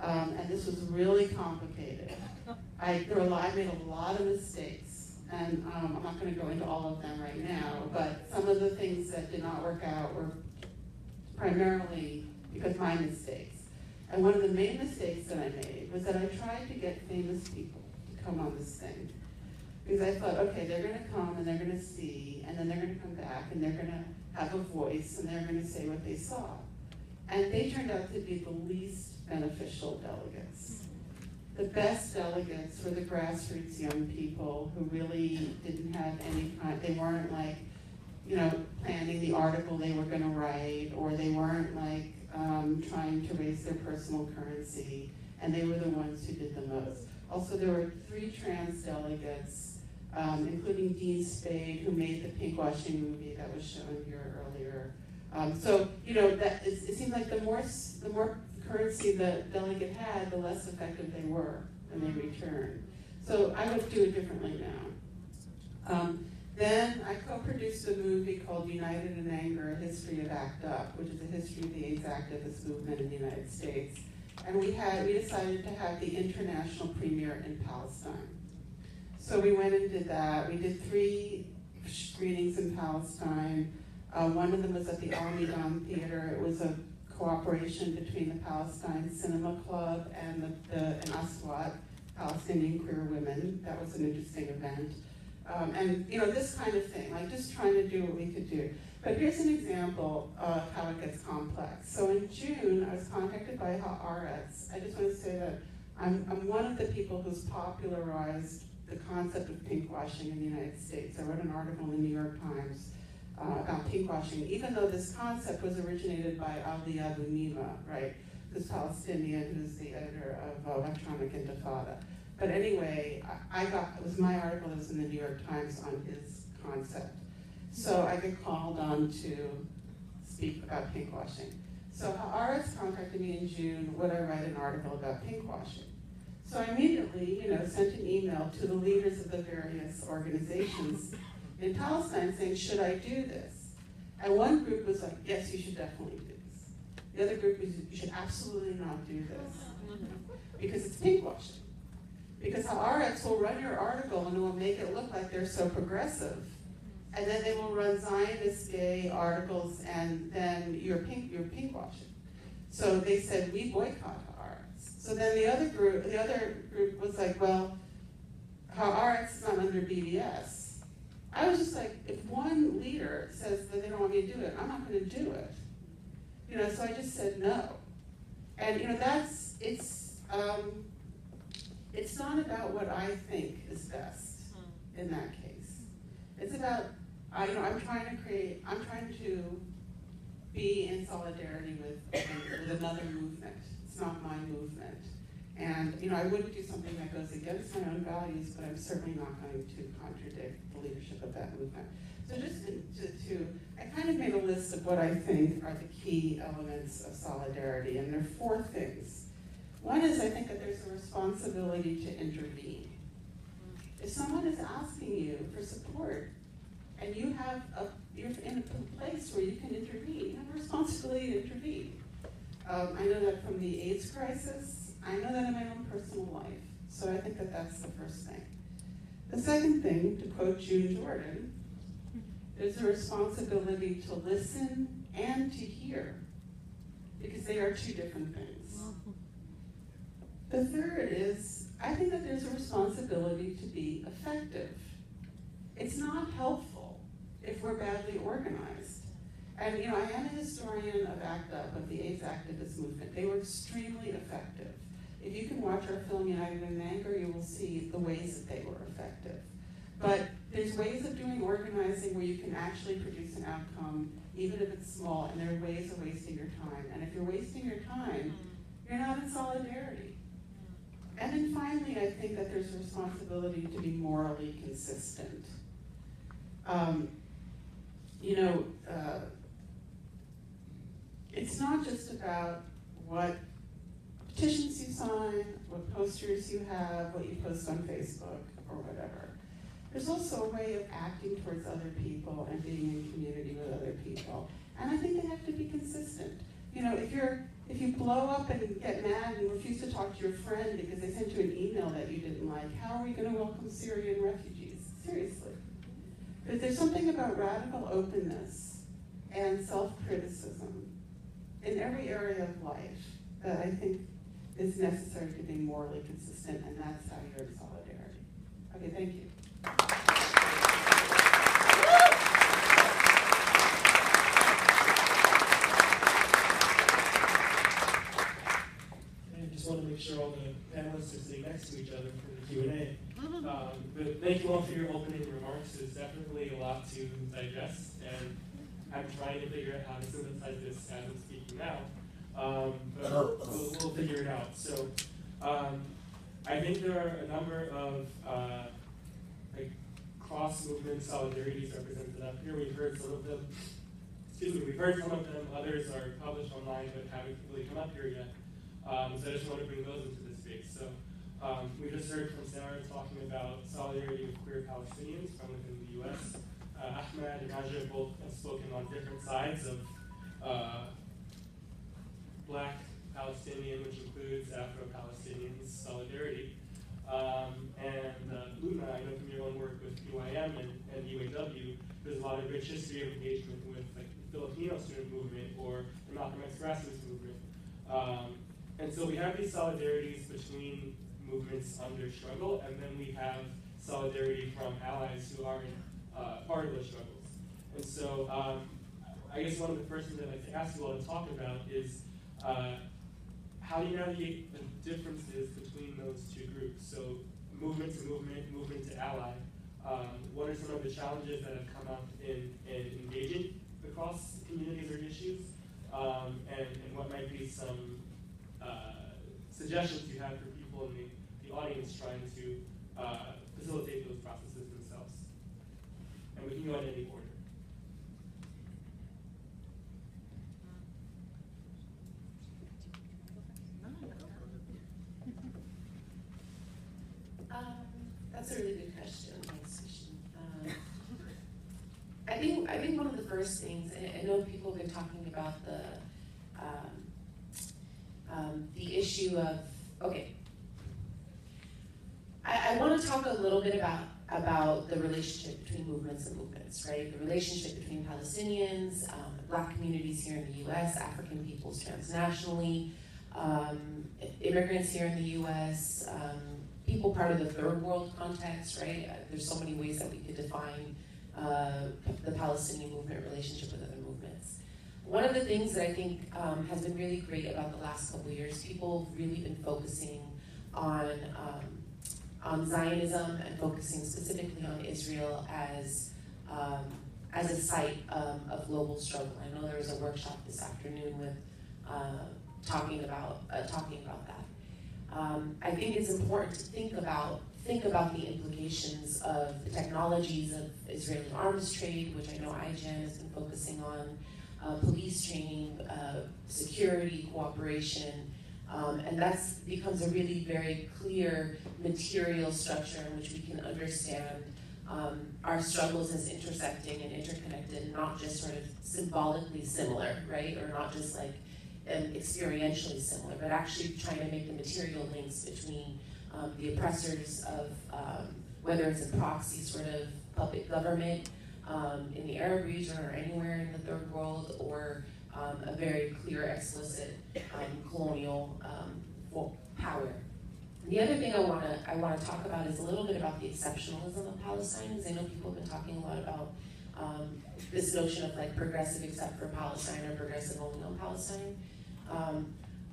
and this was really complicated. I made a lot of mistakes, and I'm not going to go into all of them right now, but some of the things that did not work out were primarily because of my mistakes. And one of the main mistakes that I made was that I tried to get famous people to come on this thing. Because I thought, okay, they're going to come and they're going to see, and then they're going to come back and they're going to have a voice and they're going to say what they saw. And they turned out to be the least beneficial delegates. The best delegates were the grassroots young people who really didn't have any kind, they weren't like, planning the article they were going to write, or they weren't like trying to raise their personal currency, and they were the ones who did the most. Also, there were 3 trans delegates, including Dean Spade, who made the pinkwashing movie that was shown here earlier. It seemed like the more currency the delegate had, the less effective they were when they returned. So I would do it differently now. Then I co-produced a movie called United in Anger, A History of ACT UP, which is a history of the AIDS activist movement in the United States. And we decided to have the international premiere in Palestine. So we went and did that. We did 3 screenings in Palestine. One of them was at the Al-Midan Theater. It was a cooperation between the Palestine Cinema Club and and Aswat, Palestinian queer women. That was an interesting event. This kind of thing, like just trying to do what we could do. But here's an example of how it gets complex. So in June, I was contacted by Haaretz. I just want to say that I'm one of the people who's popularized the concept of pinkwashing in the United States. I wrote an article in the New York Times about pinkwashing, even though this concept was originated by Ali Abunima, right, who's Palestinian, who's the editor of Electronic Intifada. But anyway, it was my article that was in the New York Times on his concept. So I get called on to speak about pinkwashing. So Haaretz contacted me in June, would I write an article about pinkwashing? So I immediately, sent an email to the leaders of the various organizations in Palestine saying, should I do this? And one group was like, yes, you should definitely do this. The other group was, you should absolutely not do this, because it's pinkwashing. Because Haaretz will run your article and it will make it look like they're so progressive. And then they will run Zionist gay articles, and then you're pinkwashing. So they said, we boycott Haaretz. So then the other group was like, well, Haaretz is not under BDS. I was just like, if one leader says that they don't want me to do it, I'm not going to do it. So I just said no. And it's not about what I think is best in that case. It's about, I'm trying to be in solidarity with another movement. It's not my movement. And, I wouldn't do something that goes against my own values, but I'm certainly not going to contradict the leadership of that movement. So I kind of made a list of what I think are the key elements of solidarity, and there are 4 things. One is, I think that there's a responsibility to intervene. If someone is asking you for support, and you're in a place where you can intervene, you have a responsibility to intervene. I know that from the AIDS crisis. I know that in my own personal life. So I think that that's the first thing. The second thing, to quote June Jordan, there's a responsibility to listen and to hear, because they are 2 different things. The third is, I think that there's a responsibility to be effective. It's not helpful if we're badly organized. And I am a historian of ACT UP, of the AIDS activist movement. They were extremely effective. If you can watch our film United in Anger, you will see the ways that they were effective. But there's ways of doing organizing where you can actually produce an outcome, even if it's small, and there are ways of wasting your time. And if you're wasting your time, you're not in solidarity. And then finally, I think that there's a responsibility to be morally consistent. It's not just about what petitions you sign, what posters you have, what you post on Facebook, or whatever. There's also a way of acting towards other people and being in community with other people. And I think they have to be consistent. If you blow up and get mad and refuse to talk to your friend because they sent you an email that you didn't like, how are we going to welcome Syrian refugees? Seriously. But there's something about radical openness and self-criticism in every area of life that I think is necessary to be morally consistent, and that's how you're in solidarity. Okay, thank you. I just want to make sure all the panelists are sitting next to each other for the Q&A. But thank you all for your opening remarks. There's definitely a lot to digest, and I'm trying to figure out how to synthesize this as I'm speaking now. But we'll figure it out. So I think there are a number of cross-movement solidarities represented up here. We've heard some of them. We've heard some of them. Others are published online but haven't really come up here yet. So I just want to bring those into this space. So we just heard from Sarah talking about solidarity with queer Palestinians from within the U.S. Ahmad and Najah both have spoken on different sides of Black Palestinian, which includes Afro-Palestinians, solidarity. And Loubna, I know from your own work with UIM and UAW, there's a lot of rich history of engagement with the Filipino student movement or the Malcolm X grassroots movement. And so we have these solidarities between movements under struggle, and then we have solidarity from allies who aren't part of those struggles. And so I guess one of the first things I'd like to ask you all to talk about is how do you navigate the differences between those two groups? So movement to movement, movement to ally. What are some of the challenges that have come up in engaging across communities or issues? And what might be some suggestions you have for people in the audience trying to facilitate those processes themselves? And we can go in any order. That's a really good question. Thanks, Kristian. I think one of the first things, and I know people have been talking about the issue of, okay, I want to talk a little bit about the relationship between movements and movements, right? The relationship between Palestinians, Black communities here in the U.S., African peoples transnationally, immigrants here in the U.S., people part of the third world context, right? There's so many ways that we could define the Palestinian movement relationship with other movements. One of the things that I think has been really great about the last couple of years, people have really been focusing on Zionism and focusing specifically on Israel as a site of global struggle. I know there was a workshop this afternoon with talking about that. I think it's important to think about the implications of the technologies of Israeli arms trade, which I know IGEN has been focusing on, police training, security, cooperation, and that becomes a really very clear material structure in which we can understand our struggles as intersecting and interconnected, not just sort of symbolically similar, right? Or not just like experientially similar, but actually trying to make the material links between the oppressors of, whether it's a proxy sort of puppet government in the Arab region or anywhere in the third world, or a very clear, explicit colonial power. The other thing I want to talk about is a little bit about the exceptionalism of Palestine, because I know people have been talking a lot about this notion of like progressive except for Palestine or progressive only on Palestine.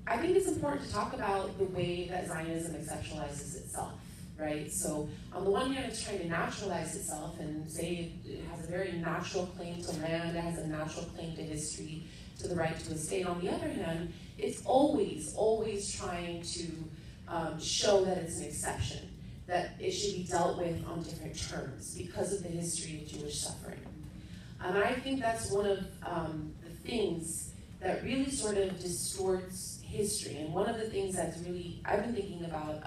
I think it's important to talk about the way that Zionism exceptionalizes itself, right? So on the one hand, it's trying to naturalize itself and say it has a very natural claim to land, it has a natural claim to history, to the right to a state. On the other hand, it's always trying to show that it's an exception, that it should be dealt with on different terms because of the history of Jewish suffering. And I think that's one of the things that really sort of distorts history. And one of the things that's really, I've been thinking about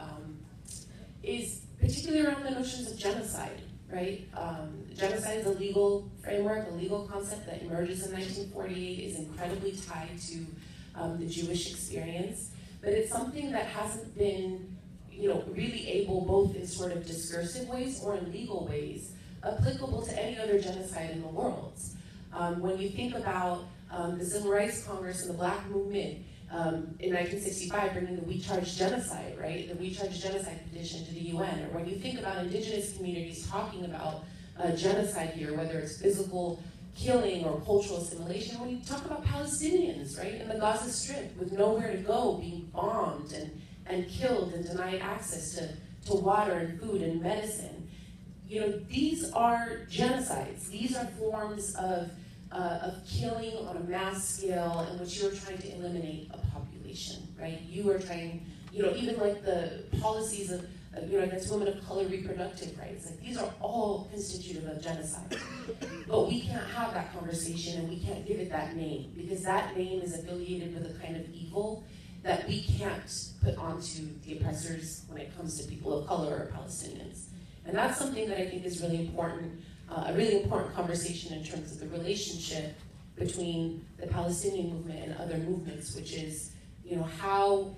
is particularly around the notions of genocide, right? Genocide is a legal framework, a legal concept that emerges in 1948, is incredibly tied to the Jewish experience, but it's something that hasn't been, really able, both in sort of discursive ways or in legal ways, applicable to any other genocide in the world. When you think about the Civil Rights Congress and the Black movement in 1965 bringing the We Charge Genocide, right? The We Charge Genocide petition to the UN, or when you think about indigenous communities talking about genocide here, whether it's physical killing or cultural assimilation, when you talk about Palestinians, right, in the Gaza Strip with nowhere to go, being bombed and killed and denied access to water and food and medicine. These are genocides. These are forms of killing on a mass scale in which you're trying to eliminate a population, right? You are trying, even like the policies of, against women of color reproductive rights, like these are all constitutive of genocide. But we can't have that conversation and we can't give it that name because that name is affiliated with a kind of evil that we can't put onto the oppressors when it comes to people of color or Palestinians. And that's something that I think is really important, a really important conversation in terms of the relationship between the Palestinian movement and other movements, which is, how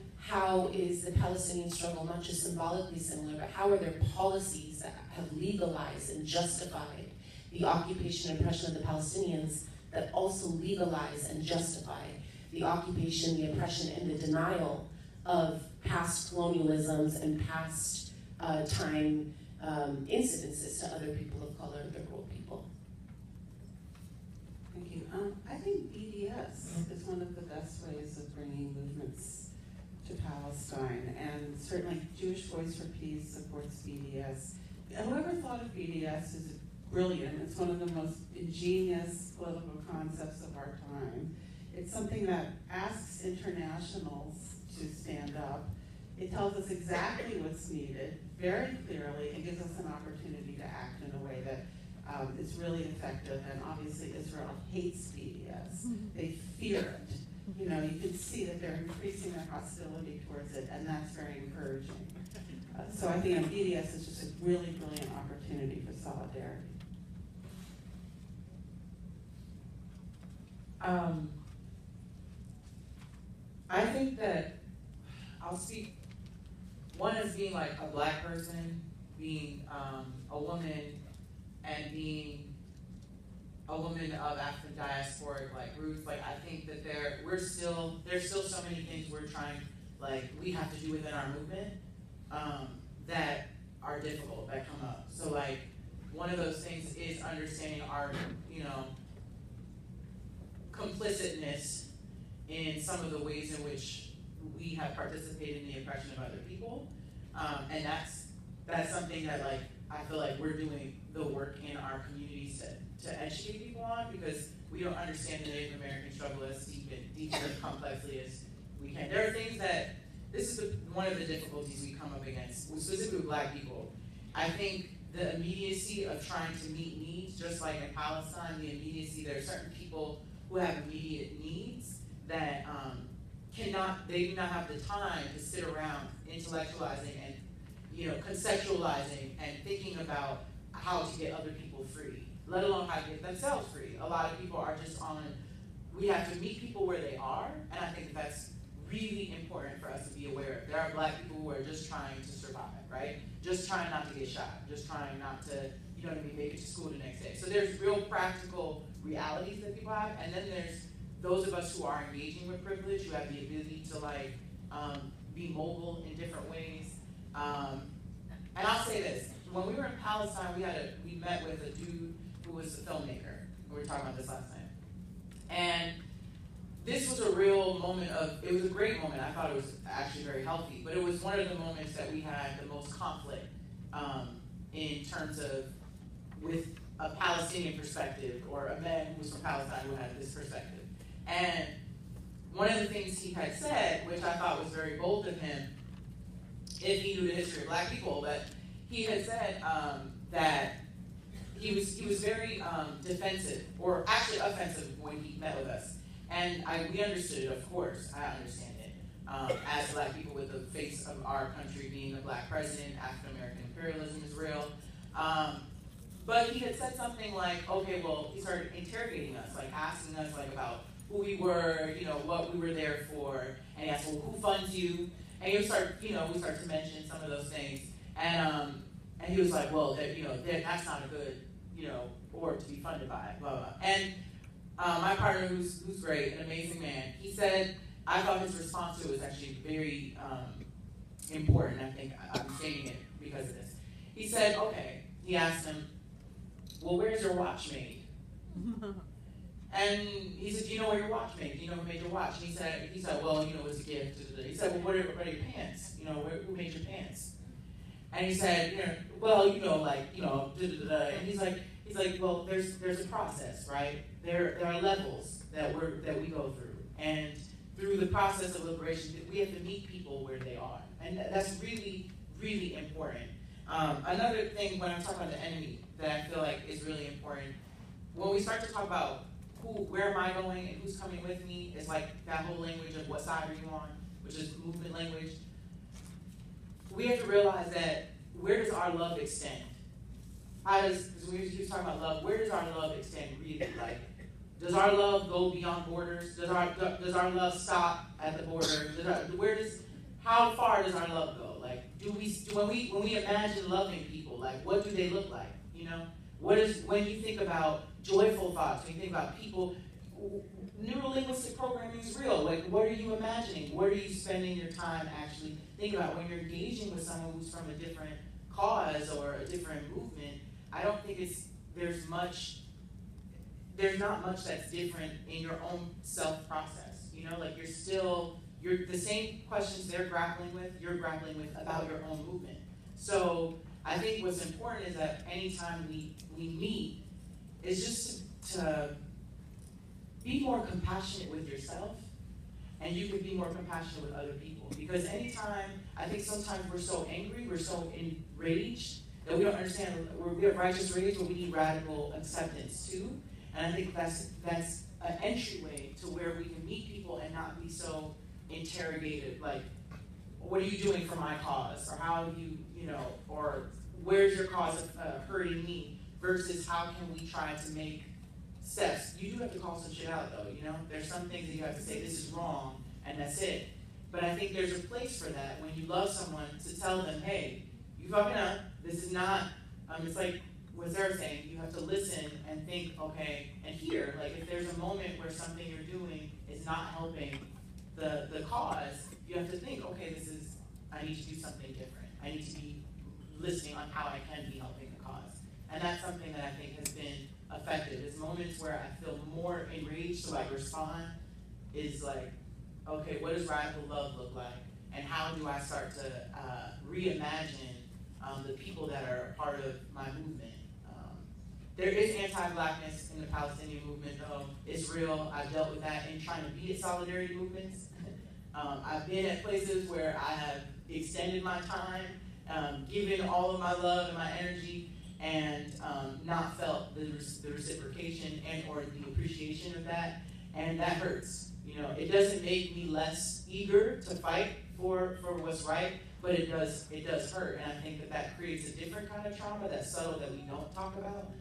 is the Palestinian struggle not just symbolically similar, but how are there policies that have legalized and justified the occupation and oppression of the Palestinians that also legalize and justify the occupation, the oppression, and the denial of past colonialisms and past time incidences to other people of color, other rural people. Thank you. I think BDS is one of the best ways of bringing movements to Palestine, and certainly Jewish Voice for Peace supports BDS. Whoever thought of BDS is brilliant. It's one of the most ingenious political concepts of our time. It's something that asks internationals to stand up. It tells us exactly what's needed very clearly and gives us an opportunity to act in a way that is really effective. And obviously Israel hates BDS. They fear it. You can see that they're increasing their hostility towards it, and that's very encouraging. So I think BDS is just a really brilliant opportunity for solidarity. I think that I'll speak, one is being like a Black person, being a woman, and being a woman of African diasporic roots. I think that there's still so many things we're trying, we have to do within our movement that are difficult, that come up. So one of those things is understanding our, complicitness in some of the ways in which we have participated in the oppression of other people. And that's something that I feel like we're doing the work in our communities to educate people on, because we don't understand the Native American struggle as deeply and complexly as we can. There are things that, this is one of the difficulties we come up against, specifically with Black people. I think the immediacy of trying to meet needs, just like in Palestine, the immediacy, there are certain people who have immediate needs that they do not have the time to sit around intellectualizing and conceptualizing and thinking about how to get other people free, let alone how to get themselves free. A lot of people are just we have to meet people where they are, and I think that's really important for us to be aware of. There are Black people who are just trying to survive, right? Just trying not to get shot, just trying not to, make it to school the next day. So there's real practical realities that people have, and then there's those of us who are engaging with privilege, who have the ability to be mobile in different ways. And I'll say this, when we were in Palestine, we met with a dude who was a filmmaker. We were talking about this last night. And this was a real moment it was a great moment. I thought it was actually very healthy, but it was one of the moments that we had the most conflict in terms of with a Palestinian perspective, or a man who was from Palestine who had this perspective. And one of the things he had said, which I thought was very bold of him, if he knew the history of black people, but he had said that he was very defensive, or actually offensive when he met with us. And we understood it, of course. I understand it. As black people with the face of our country being a black president, African-American imperialism is real. But he had said something like, okay, well, he started interrogating us, like asking us like about who we were, what we were there for, and he asked, well, who funds you? And we started to mention some of those things. And he was like, well, that's not a good, org to be funded by, blah, blah. And my partner, who's great, an amazing man, he said, I thought his response to it was actually very important. I think I'm saying it because of this. He said, okay, he asked him, well, where's your watch made? And he said, do you know where your watch made? Do you know who made your watch? And he said, well, it's a gift. He said, well, what are your pants? Who made your pants? And he said, and he's like, well, there's a process, right? There are levels that we go through. And through the process of liberation, we have to meet people where they are. And that's really, really important. Another thing when I'm talking about the enemy that I feel like is really important, when we start to talk about where am I going and who's coming with me, it's like that whole language of what side are you on, which is movement language. We have to realize that where does our love extend? Because we were talking about love, where does our love extend really? Like, does our love go beyond borders? Does our love stop at the border? How far does our love go? Like, when we imagine loving people, like, what do they look like? When you think about joyful thoughts, when you think about people, neurolinguistic programming is real. Like, what are you imagining? What are you spending your time actually thinking about when you're engaging with someone who's from a different cause or a different movement? I don't think there's not much that's different in your own self-process. Like you're the same questions they're grappling with, you're grappling with about your own movement. So I think what's important is that anytime we meet, is just to be more compassionate with yourself, and you can be more compassionate with other people. Because anytime, I think sometimes we're so angry, we're so enraged, that we don't understand, we have righteous rage, but we need radical acceptance too. And I think that's an entryway to where we can meet people and not be so interrogated, like, what are you doing for my cause? Or how do you, or where's your cause of hurting me? Versus how can we try to make steps? You do have to call some shit out though, There's some things that you have to say, this is wrong, and that's it. But I think there's a place for that when you love someone to tell them, hey, you fucking up, this is not, it's like what Sarah's saying, you have to listen and think, okay, and hear, like if there's a moment where something you're doing is not helping the cause, you have to think, okay, I need to do something different. I need to be listening on how I can be helping the cause. And that's something that I think has been effective. It's moments where I feel more enraged, so I respond, is like, okay, what does radical love look like? And how do I start to reimagine the people that are a part of my movement? There is anti-blackness in the Palestinian movement, though. It's real. I've dealt with that in trying to be at solidarity movements. I've been at places where I have extended my time, given all of my love and my energy, and not felt the reciprocation and or the appreciation of that, and that hurts. It doesn't make me less eager to fight for what's right, but it does hurt, and I think that creates a different kind of trauma that's subtle that we don't talk about.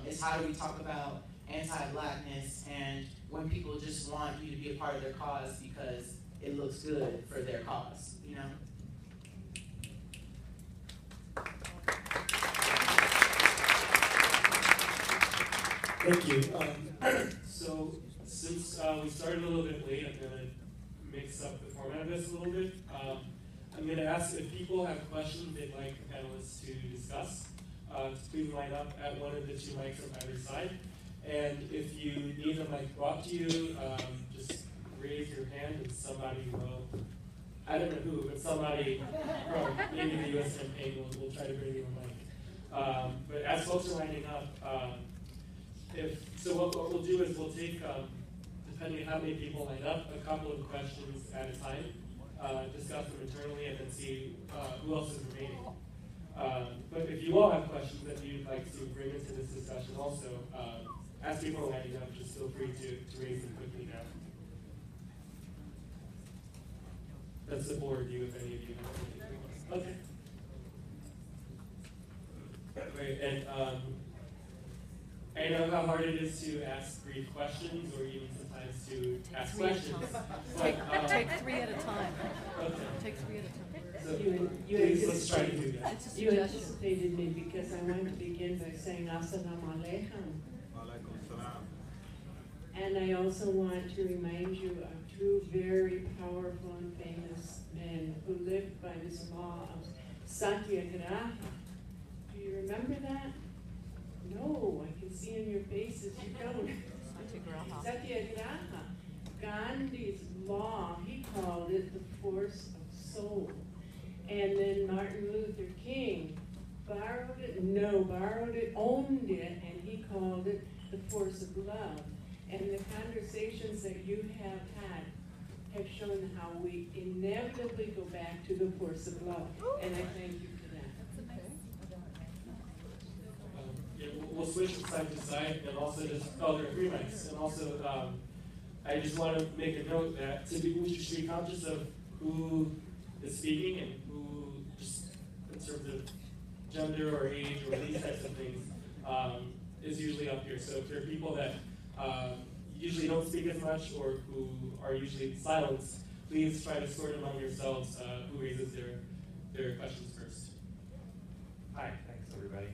Is how do we talk about anti-blackness and when people just want you to be a part of their cause because it looks good for their cause, Thank you. So since we started a little bit late, I'm going to mix up the format of this a little bit. I'm going to ask if people have questions they'd like the panelists to discuss. Please line up at one of the two mics on either side. And if you need a mic brought to you, just raise your hand and somebody will I don't know who, but somebody from maybe the U.S. campaign will try to bring you a mic. But as folks are lining up, what we'll do is we'll take, depending on how many people line up, a couple of questions at a time, discuss them internally, and then see who else is remaining. But if you all have questions that you'd like to bring into this discussion also, as people are lining up, just feel free to raise them quickly now. That's the board view if any of you have anything. Okay. Great, and I know how hard it is to ask brief questions or even sometimes to ask questions. Take three at a time. Okay. Take three at a time. So you let's try to do that. You anticipated me because I want to begin by saying Assalamu alaikum. And I also want to remind you of two very powerful and famous men who lived by this law of Satyagraha. Do you remember that? No, I can see in your faces you don't. Satyagraha. Gandhi's law, he called it the force of soul. And then Martin Luther King borrowed it, owned it, and he called it the force of love. And the conversations that you have had have shown how we inevitably go back to the force of love. And I thank you for that. Yeah, we'll switch from side to side, and also just, there are 3 mics. And also, I just want to make a note that we should be conscious of who is speaking and who, just in terms of gender or age or these types of things, is usually up here. So if there are people that usually don't speak as much or who are usually silenced, please try to sort among yourselves who raises their questions first. Hi, thanks everybody.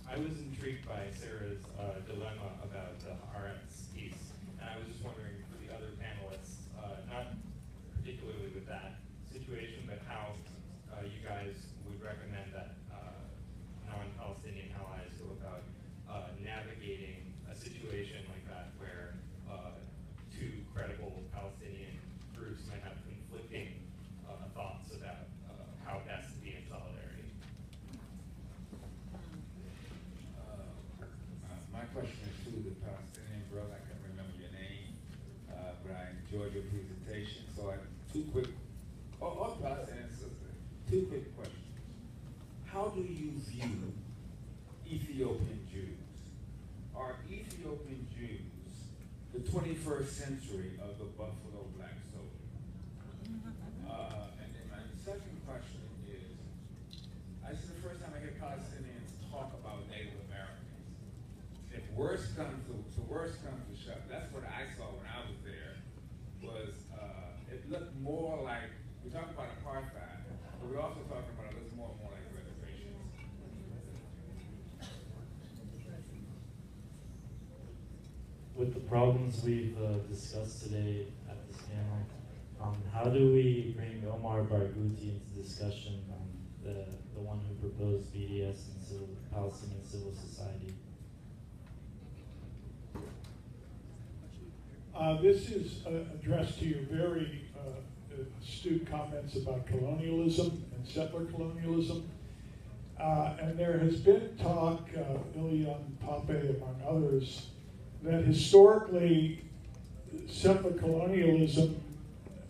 I was intrigued by Sarah's dilemma about the RX piece, and I was just wondering for the other panelists, not particularly with that situation, but how you guys would recommend that non-Palestinian allies go about navigating a situation like that where two credible Palestinian groups might have conflicting thoughts about how best to be in solidarity. My question is to the Palestinian brother. I can't remember your name, but I enjoyed your presentation. So I have 2 quick, Palestinian sister, 2 quick questions. How do you view Ethiopian Jews? Are Ethiopian Jews the 21st century of the Buffalo Black Soldier? And then my second question is, this is the first time I hear Palestinians talk about Native Americans. If worse comes to shove, that's what I saw when I was there, was it looked more like, we talked about apartheid, but we're also talking about it looks more and more like reservations. With the problems we've discussed today at this panel, how do we bring Omar Barghouti into discussion, the one who proposed BDS and Palestinian civil society? This is addressed to your very astute comments about colonialism and settler colonialism. And there has been talk, Ilian Pape among others, that historically settler colonialism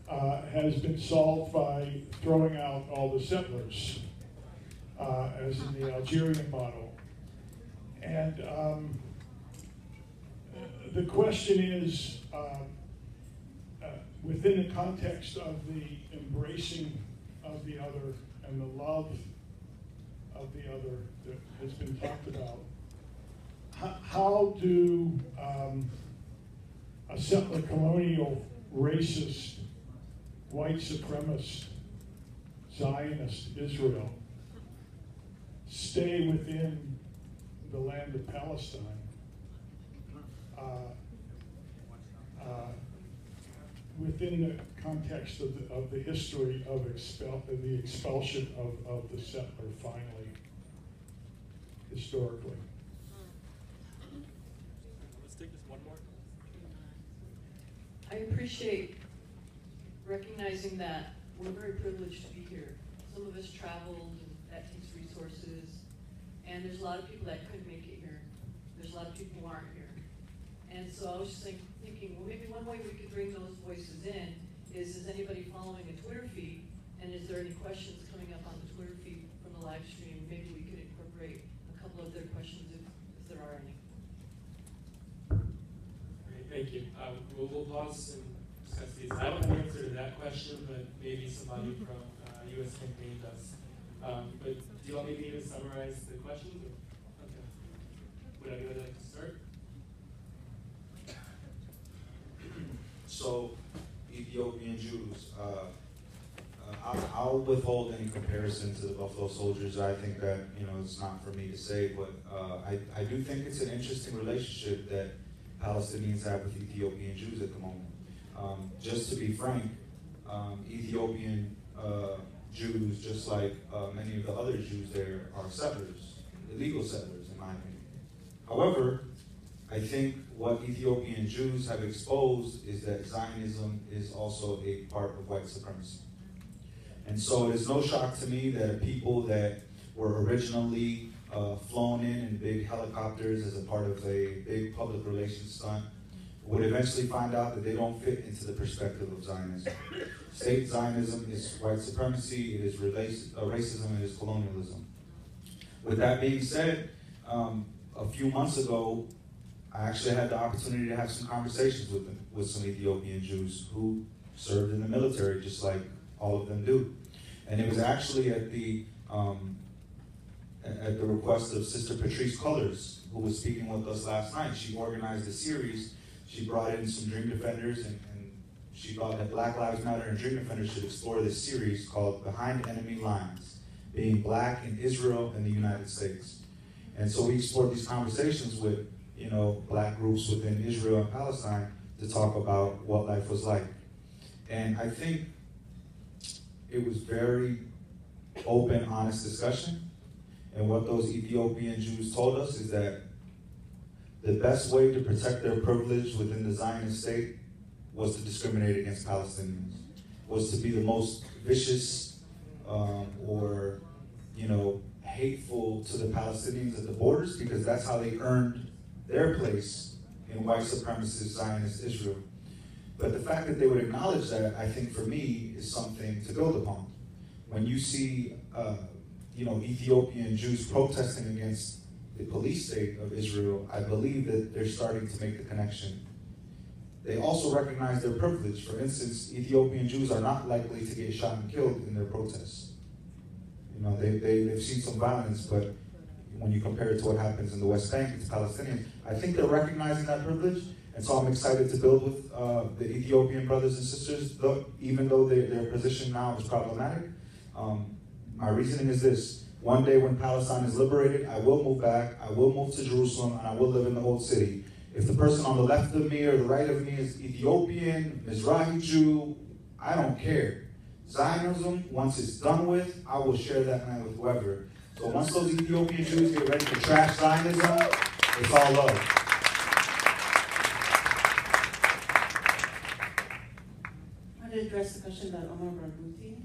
has been solved by throwing out all the settlers, as in the Algerian model. And the question is, within the context of the embracing of the other and the love of the other that has been talked about, how do a settler colonial, racist, white supremacist, Zionist Israel stay within the land of Palestine within the context of the history of the expulsion of the settler finally, historically? Let's take this one more. I appreciate recognizing that we're very privileged to be here. Some of us traveled, and that takes resources, and there's a lot of people that couldn't make it here. There's a lot of people who aren't here. And so I was just thinking, well, maybe one way we could bring those voices in is anybody following a Twitter feed, and is there any questions coming up on the Twitter feed from the live stream? Maybe we could incorporate a couple of their questions if there are any. Great, thank you. We'll pause and discuss these. I don't have an answer to that question, but maybe somebody from U.S. campaign does. But do you want me to summarize the questions? Or? Okay. Would anybody like to start? So, Ethiopian Jews, I'll withhold any comparison to the Buffalo Soldiers. I think that, it's not for me to say, but I do think it's an interesting relationship that Palestinians have with Ethiopian Jews at the moment. Just to be frank, Ethiopian Jews, just like many of the other Jews there, are settlers, illegal settlers, in my opinion. However, I think what Ethiopian Jews have exposed is that Zionism is also a part of white supremacy. And so it is no shock to me that people that were originally flown in big helicopters as a part of a big public relations stunt would eventually find out that they don't fit into the perspective of Zionism. State Zionism is white supremacy, it is racism, it is colonialism. With that being said, a few months ago, I actually had the opportunity to have some conversations with some Ethiopian Jews who served in the military, just like all of them do. And it was actually at the request of Sister Patrice Cullors, who was speaking with us last night. She organized a series. She brought in some Dream Defenders, and she thought that Black Lives Matter and Dream Defenders should explore this series called Behind Enemy Lines, being Black in Israel and the United States. And so we explored these conversations with Black groups within Israel and Palestine to talk about what life was like. And I think it was very open, honest discussion. And what those Ethiopian Jews told us is that the best way to protect their privilege within the Zionist state was to discriminate against Palestinians, was to be the most vicious or hateful to the Palestinians at the borders, because that's how they earned their place in white supremacist Zionist Israel. But the fact that they would acknowledge that, I think for me, is something to build upon. When you see Ethiopian Jews protesting against the police state of Israel, I believe that they're starting to make the connection. They also recognize their privilege. For instance, Ethiopian Jews are not likely to get shot and killed in their protests. They've seen some violence, but when you compare it to what happens in the West Bank, it's Palestinians. I think they're recognizing that privilege, and so I'm excited to build with the Ethiopian brothers and sisters, even though their position now is problematic. My reasoning is this: one day when Palestine is liberated, I will move back, I will move to Jerusalem, and I will live in the old city. If the person on the left of me or the right of me is Ethiopian, Mizrahi Jew, I don't care. Zionism, once it's done with, I will share that land with whoever. So once those Ethiopian Jews get ready to trash Zionism, it's all love. I want to address the question about Omar Barghouti.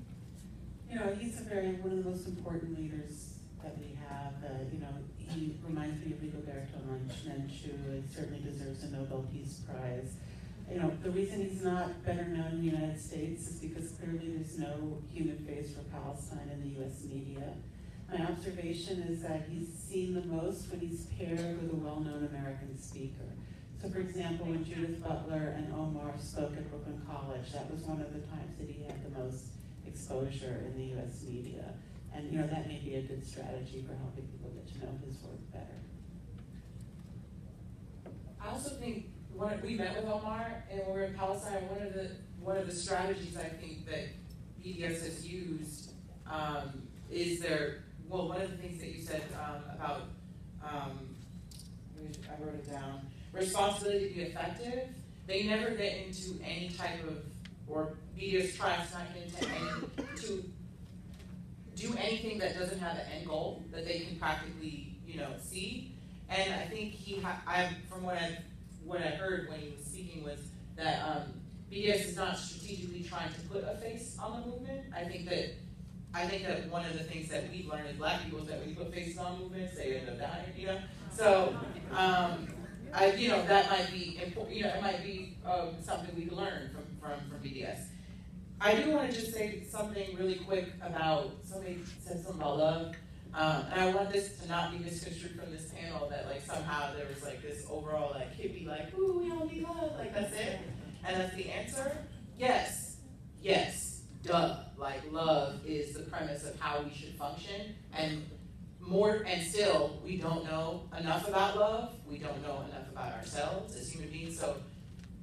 He's one of the most important leaders that we have. He reminds me of Rigoberto Menchu, and certainly deserves a Nobel Peace Prize. The reason he's not better known in the United States is because clearly there's no human face for Palestine in the U.S. media. My observation is that he's seen the most when he's paired with a well-known American speaker. So for example, when Judith Butler and Omar spoke at Brooklyn College, that was one of the times that he had the most exposure in the U.S. media. And that may be a good strategy for helping people get to know his work better. I also think we met with Omar, and when we were in Palestine, one of the strategies I think that BDS has used is one of the things that you said about, I wrote it down, responsibility to be effective. They never get into any type of, or BDS tries not to get into to do anything that doesn't have an end goal that they can practically, see. And I think from what I heard when he was speaking was that BDS is not strategically trying to put a face on the movement. I think that one of the things that we've learned as Black people is that when you put faces on movements, they end up dying, So, that might be important, it might be something we can learn from BDS. I do want to just say something really quick about, somebody said something about love. And I want this to not be misconstrued from this panel that somehow there was this overall hippie ooh, we all need love, that's it. And that's the answer. Yes, duh. Love is the premise of how we should function. And still, we don't know enough about love. We don't know enough about ourselves as human beings. So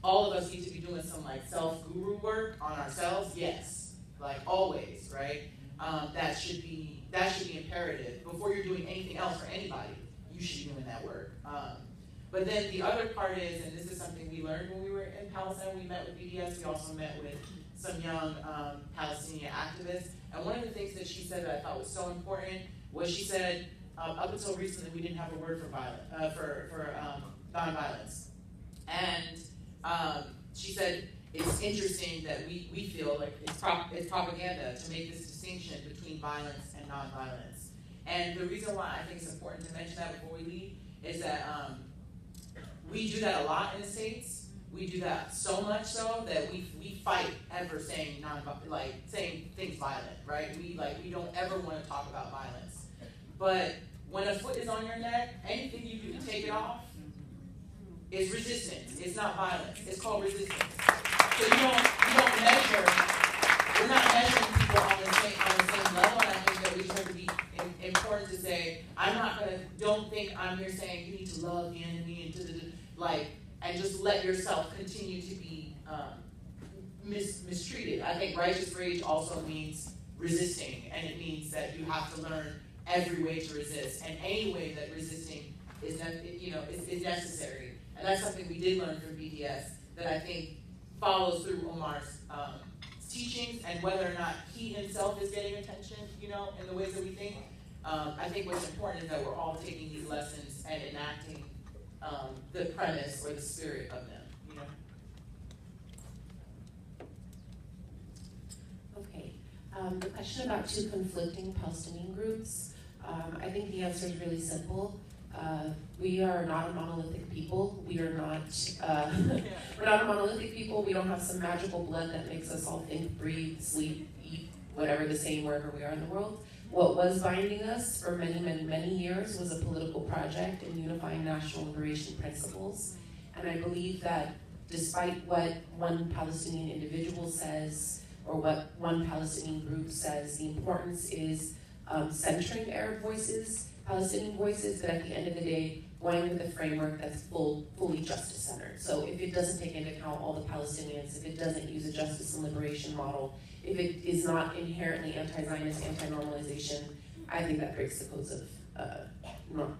all of us need to be doing some self-guru work on ourselves. Yes, always, right? That should be imperative. Before you're doing anything else for anybody, you should be doing that work. But then the other part is, and this is something we learned when we were in Palestine, we met with BDS, we also met with some young Palestinian activists. And one of the things that she said that I thought was so important was she said, up until recently, we didn't have a word for nonviolence. And she said, it's interesting that we feel like it's propaganda to make this distinction between violence and nonviolence. And the reason why I think it's important to mention that before we leave is that we do that a lot in the States. We do that so much so that we fight ever saying saying things violent, right? We don't ever want to talk about violence. But when a foot is on your neck, anything you do to take it off is resistance. It's not violence. It's called resistance. So you don't measure. We're not measuring people on the same level. And I think that we try to be important to say, don't think I'm here saying you need to love the enemy and just let yourself continue to be mistreated. I think righteous rage also means resisting, and it means that you have to learn every way to resist, and any way that resisting is necessary. And that's something we did learn from BDS that I think follows through Omar's teachings, and whether or not he himself is getting attention, in the ways that we think. I think what's important is that we're all taking these lessons and enacting the premise or the spirit of them, Okay. The question about two conflicting Palestinian groups, I think the answer is really simple. We are not a monolithic people. We are not, we're not a monolithic people. We don't have some magical blood that makes us all think, breathe, sleep, eat, whatever the same wherever we are in the world. What was binding us for many, many, many years was a political project in unifying national liberation principles. And I believe that despite what one Palestinian individual says or what one Palestinian group says, the importance is centering Arab voices, Palestinian voices, but at the end of the day, going with a framework that's fully justice-centered. So if it doesn't take into account all the Palestinians, if it doesn't use a justice and liberation model, if it is not inherently anti-Zionist, anti-normalization, I think that breaks the codes of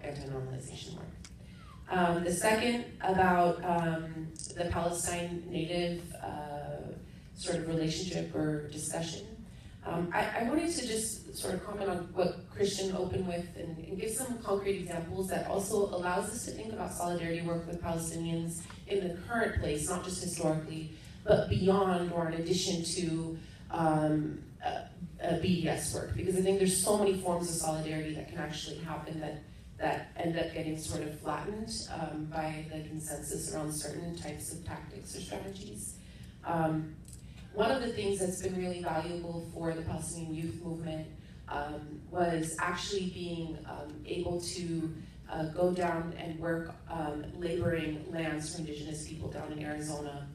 anti-normalization work. The second about the Palestine native sort of relationship or discussion. I wanted to just sort of comment on what Kristian opened with and give some concrete examples that also allows us to think about solidarity work with Palestinians in the current place, not just historically, but beyond or in addition to BDS work. Because I think there's so many forms of solidarity that can actually happen that end up getting sort of flattened by the consensus around certain types of tactics or strategies. One of the things that's been really valuable for the Palestinian youth movement was actually being able to go down and work laboring lands for indigenous people down in Arizona.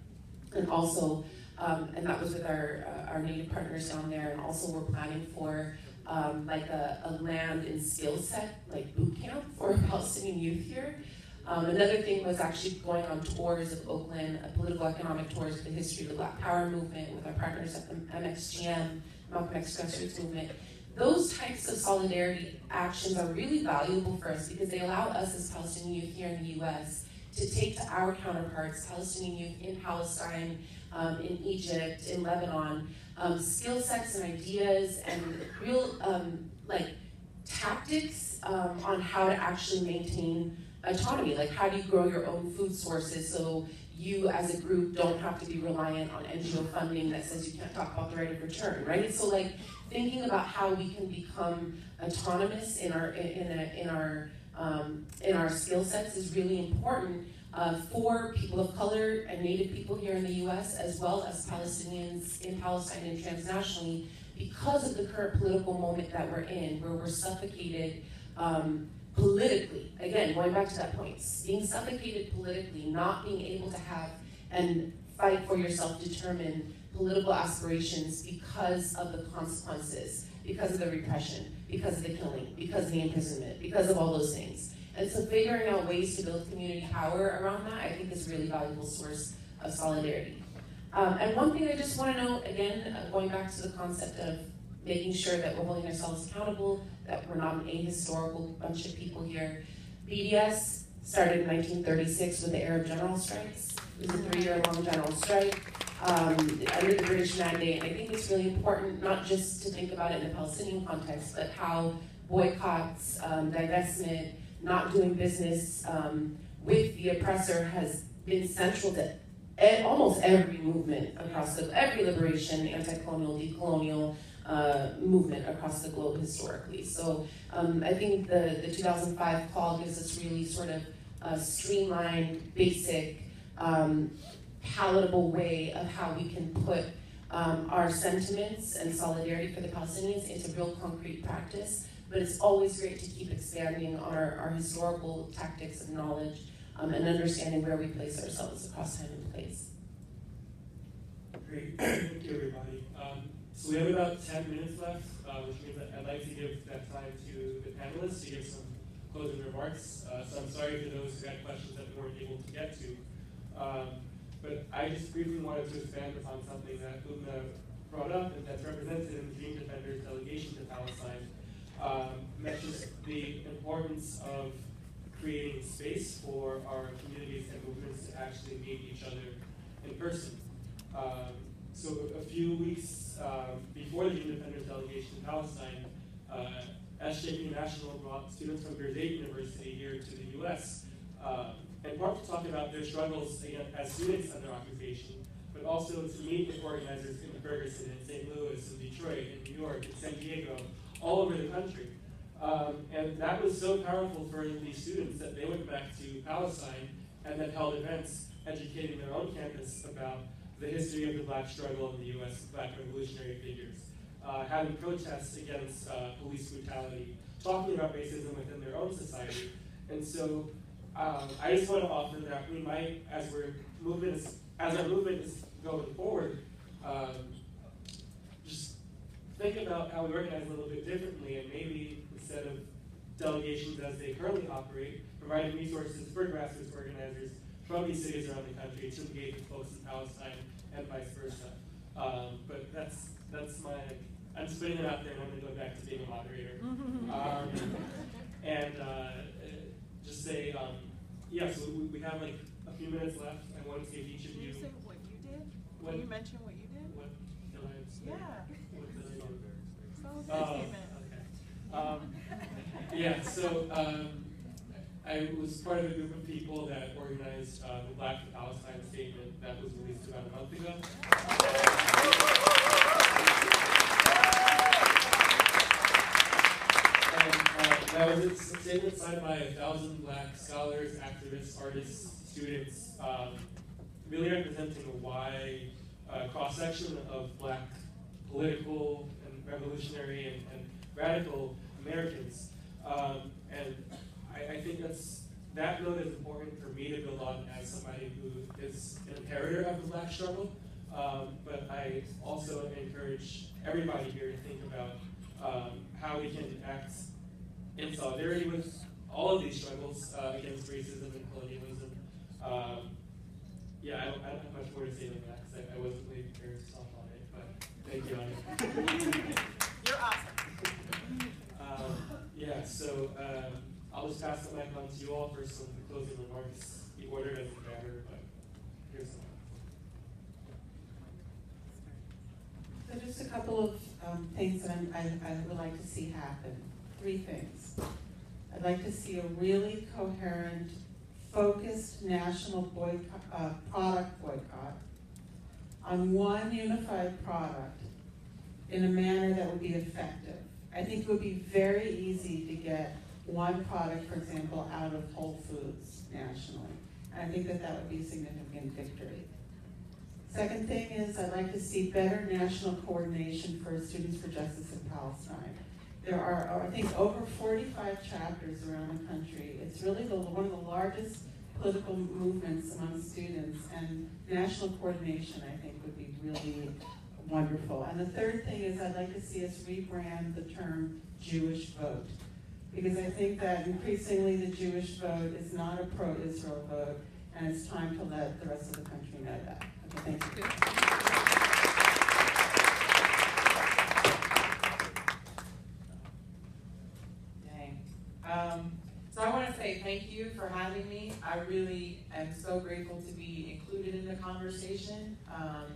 And also, and that was with our native partners down there, and also we're planning for like a land and skill set, like boot camp for Palestinian youth here. Another thing was actually going on tours of Oakland, political economic tours of the history of the Black Power movement with our partners at the MXGM, Malcolm X Grassroots Movement. Those types of solidarity actions are really valuable for us because they allow us as Palestinian youth here in the US to take to our counterparts, Palestinian youth in Palestine, in Egypt, in Lebanon, skill sets and ideas and real like tactics on how to actually maintain autonomy. Like how do you grow your own food sources so you as a group don't have to be reliant on NGO funding that says you can't talk about the right of return, right? So like thinking about how we can become autonomous in our skill sets is really important for people of color and Native people here in the U.S. as well as Palestinians in Palestine and transnationally, because of the current political moment that we're in, where we're suffocated politically. Again, going back to that point, being suffocated politically, not being able to have and fight for your self-determined political aspirations because of the consequences, because of the repression, because of the killing, because of the imprisonment, because of all those things. And so figuring out ways to build community power around that, I think is a really valuable source of solidarity. And one thing I just want to note, again, going back to the concept of making sure that we're holding ourselves accountable, that we're not an ahistorical bunch of people here. BDS started in 1936 with the Arab general strikes. It was a 3-year-long general strike under the British mandate. And I think it's really important not just to think about it in the Palestinian context, but how boycotts, divestment, not doing business with the oppressor has been central to almost every movement across every liberation, anti-colonial, decolonial movement across the globe historically. So I think the 2005 call gives us really sort of a streamlined, basic, palatable way of how we can put our sentiments and solidarity for the Palestinians into real concrete practice. But it's always great to keep expanding on our historical tactics of knowledge and understanding where we place ourselves across time and place. Great, thank you everybody. So we have about 10 minutes left, which means that I'd like to give that time to the panelists to give some closing remarks. So I'm sorry for those who had questions that we weren't able to get to. But I just briefly wanted to expand upon something that Loubna brought up and that's represented in the Dream Defenders delegation to Palestine. Mentions the importance of creating space for our communities and movements to actually meet each other in person. So a few weeks before the Dream Defenders delegation in Palestine, SJP National brought students from Abuznaid University here to the U.S. In part to talk about their struggles again, as students under occupation, but also to meet with organizers in Ferguson, in St. Louis, in Detroit, in New York, in San Diego, all over the country. And that was so powerful for these students that they went back to Palestine and then held events educating their own campus about the history of the black struggle in the U.S., black revolutionary figures, having protests against police brutality, talking about racism within their own society. And so I just want to offer that we might, as our movement is going forward, just think about how we organize a little bit differently, and maybe instead of delegations as they currently operate, providing resources for grassroots organizers from these cities around the country to engage with folks in Palestine and vice versa. But that's my, I'm just putting it out there and I'm going to go back to being a moderator. Just say, yeah, so we have like a few minutes left. I want to give each of you. Can you say what you did? Can you mention what you did? What did I say? Yeah. What did I do? So yeah, so I was part of a group of people that organized the Black for Palestine statement that was released about a month ago. And that was a statement signed by 1,000 Black scholars, activists, artists, students, really representing a wide cross-section of Black political and revolutionary and radical Americans. And I think that note is important for me to build on as somebody who is an inheritor of the Black struggle. But I also encourage everybody here to think about how we can act in solidarity with all of these struggles against racism and colonialism. Yeah, I don't have much more to say than that because I wasn't really prepared to talk on it, but thank you, Ahmad. You're awesome. Yeah, so I'll just pass the mic on to you all for some closing remarks. The order doesn't matter, but here's some. So just a couple of things that I would like to see happen. 3 things. I'd like to see a really coherent, focused national product boycott on one unified product in a manner that would be effective. I think it would be very easy to get one product, for example, out of Whole Foods nationally. And I think that that would be a significant victory. Second thing is I'd like to see better national coordination for Students for Justice in Palestine. There are, I think, over 45 chapters around the country. It's really one of the largest political movements among students, and national coordination, I think, would be really wonderful. And the third thing is I'd like to see us rebrand the term Jewish vote, because I think that increasingly the Jewish vote is not a pro-Israel vote, and it's time to let the rest of the country know that. Okay, thank you. So I want to say thank you for having me. I really am so grateful to be included in the conversation. I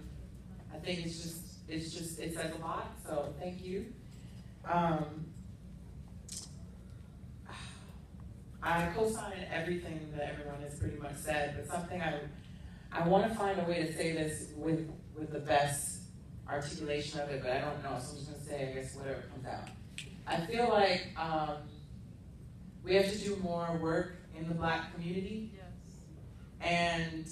think it says a lot, so thank you. I co-sign everything that everyone has pretty much said, but something I want to find a way to say this with the best articulation of it, but I don't know, so I'm just going to say, I guess, whatever comes out. I feel like we have to do more work in the Black community. Yes. And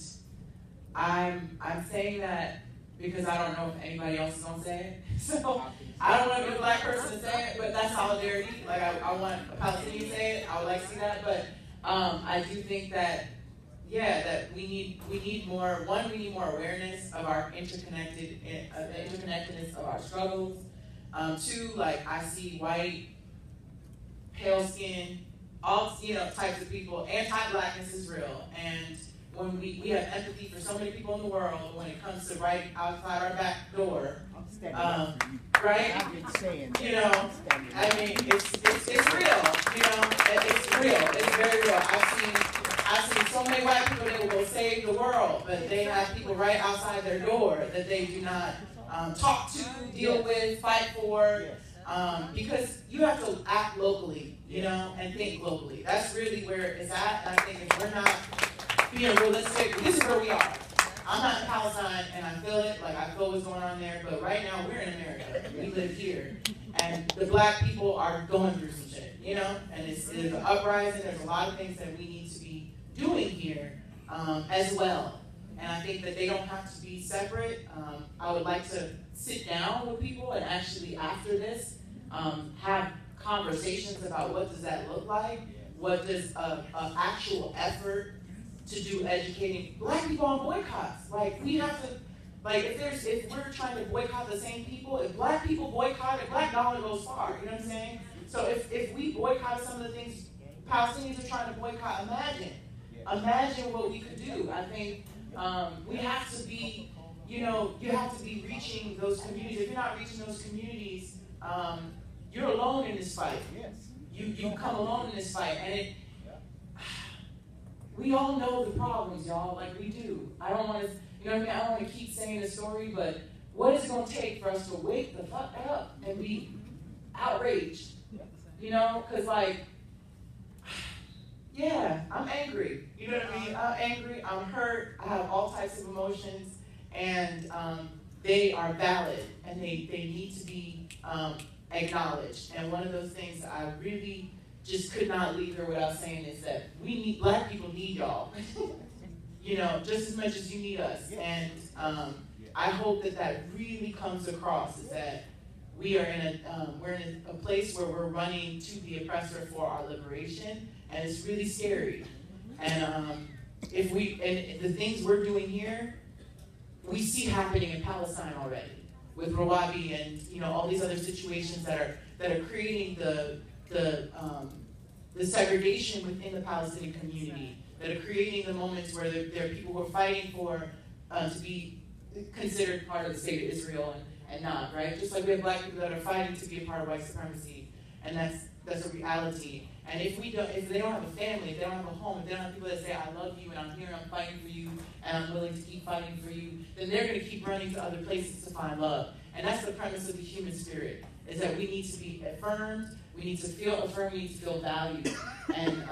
I'm saying that because I don't know if anybody else is going to say it. So I don't want to be a Black person to say it, but that's solidarity. Like I want a Palestinian to say it. I would like to see that. But I do think that, yeah, that we need more. One, we need more awareness of our interconnectedness of our struggles. Two, like I see white, pale skin, all types of people. Anti-Blackness is real, and when we have empathy for so many people in the world, when it comes to right outside our back door, right? I've been saying, I mean, it's real. It's real. It's very real. I've seen so many white people that will save the world, but they have people right outside their door that they do not talk to, deal with, fight for. Because you have to act locally, and think locally. That's really where it's at. And I think if we're not being realistic, this is where we are. I'm not in Palestine, and I feel it. Like, I feel what's going on there. But right now, we're in America. We live here. And the Black people are going through some shit, And there's an uprising. There's a lot of things that we need to be doing here as well. And I think that they don't have to be separate. I would like to sit down with people and actually, after this, have conversations about what does that look like? What does an actual effort to do educating Black people on boycotts? Like, we have to, like, if we're trying to boycott the same people, if Black people boycott it, Black dollar goes far, you know what I'm saying? So if we boycott some of the things Palestinians are trying to boycott, imagine what we could do. I think we have to be, you have to be reaching those communities. If you're not reaching those communities, you're alone in this fight. You come alone in this fight, and we all know the problems, y'all. Like, we do. I don't want to, I don't want to keep saying the story, but what is it going to take for us to wake the fuck up and be outraged? Because yeah, I'm angry. You know what I mean? I'm angry. I'm hurt. I have all types of emotions, and they are valid, and they need to be acknowledged. And one of those things that I really just could not leave here without saying is that Black people need y'all, just as much as you need us. And I hope that really comes across, is that we are we're in a place where we're running to the oppressor for our liberation, and it's really scary. And the things we're doing here, we see happening in Palestine already with Rawabi and all these other situations that are creating the segregation within the Palestinian community, that are creating the moments where there are people who are fighting for to be considered part of the state of Israel and not, right? Just like we have Black people that are fighting to be a part of white supremacy, and that's a reality. And if they don't have a family, if they don't have a home, if they don't have people that say, I love you and I'm here and I'm fighting for you and I'm willing to keep fighting for you, then they're going to keep running to other places to find love. And that's the premise of the human spirit, is that we need to be affirmed, we need to feel affirmed, we need to feel valued. And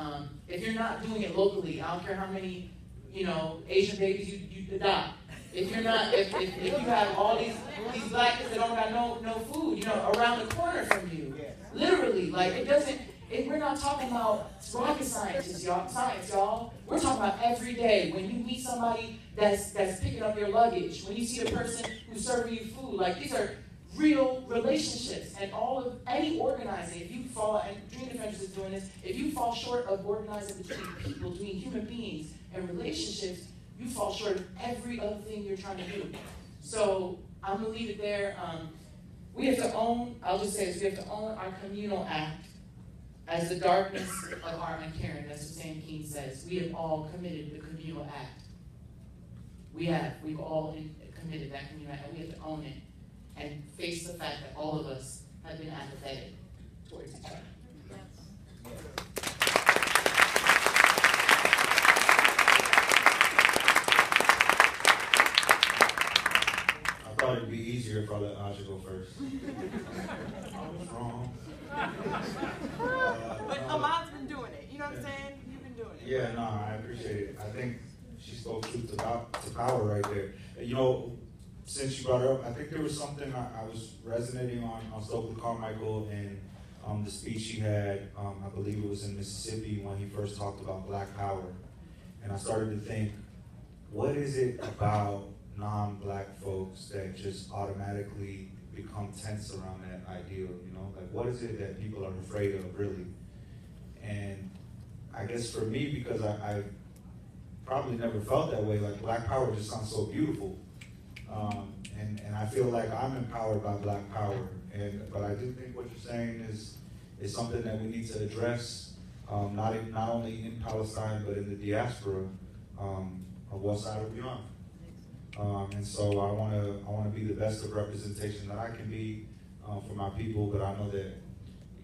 if you're not doing it locally, I don't care how many, Asian babies you adopt. If you're not, if you have all these black kids that don't have no food, around the corner from you, literally, like we're not talking about rocket scientists, y'all. We're talking about every day. When you meet somebody that's picking up your luggage, when you see the person who's serving you food, like these are real relationships. And any organizing, if you fall, and Dream Defenders is doing this, if you fall short of organizing between people, between human beings and relationships, you fall short of every other thing you're trying to do. So I'm gonna leave it there. We have to own, I'll just say this, we have to own our communal act as the darkness of our uncaring. That's what Sam King says. We have all committed the communal act. We've all committed that communal act, and we have to own it and face the fact that all of us have been apathetic towards each other. I thought it'd be easier if I let Aja go first. I was wrong. But Ahmad's been doing it. You know what I'm saying? You've been doing it. Yeah, no, I appreciate it. I think she spoke truth to power right there. Since you brought it up, I think there was something I was resonating on Stokely Carmichael and the speech he had, I believe it was in Mississippi when he first talked about Black Power. And I started to think, what is it about non-Black folks that just automatically become tense around that ideal, Like, what is it that people are afraid of, really? And I guess for me, because I probably never felt that way, like, Black Power just sounds so beautiful. And I feel like I'm empowered by Black Power. But I do think what you're saying is something that we need to address, not only in Palestine, but in the diaspora of West Side or beyond. And so I want to be the best of representation that I can be for my people, but I know that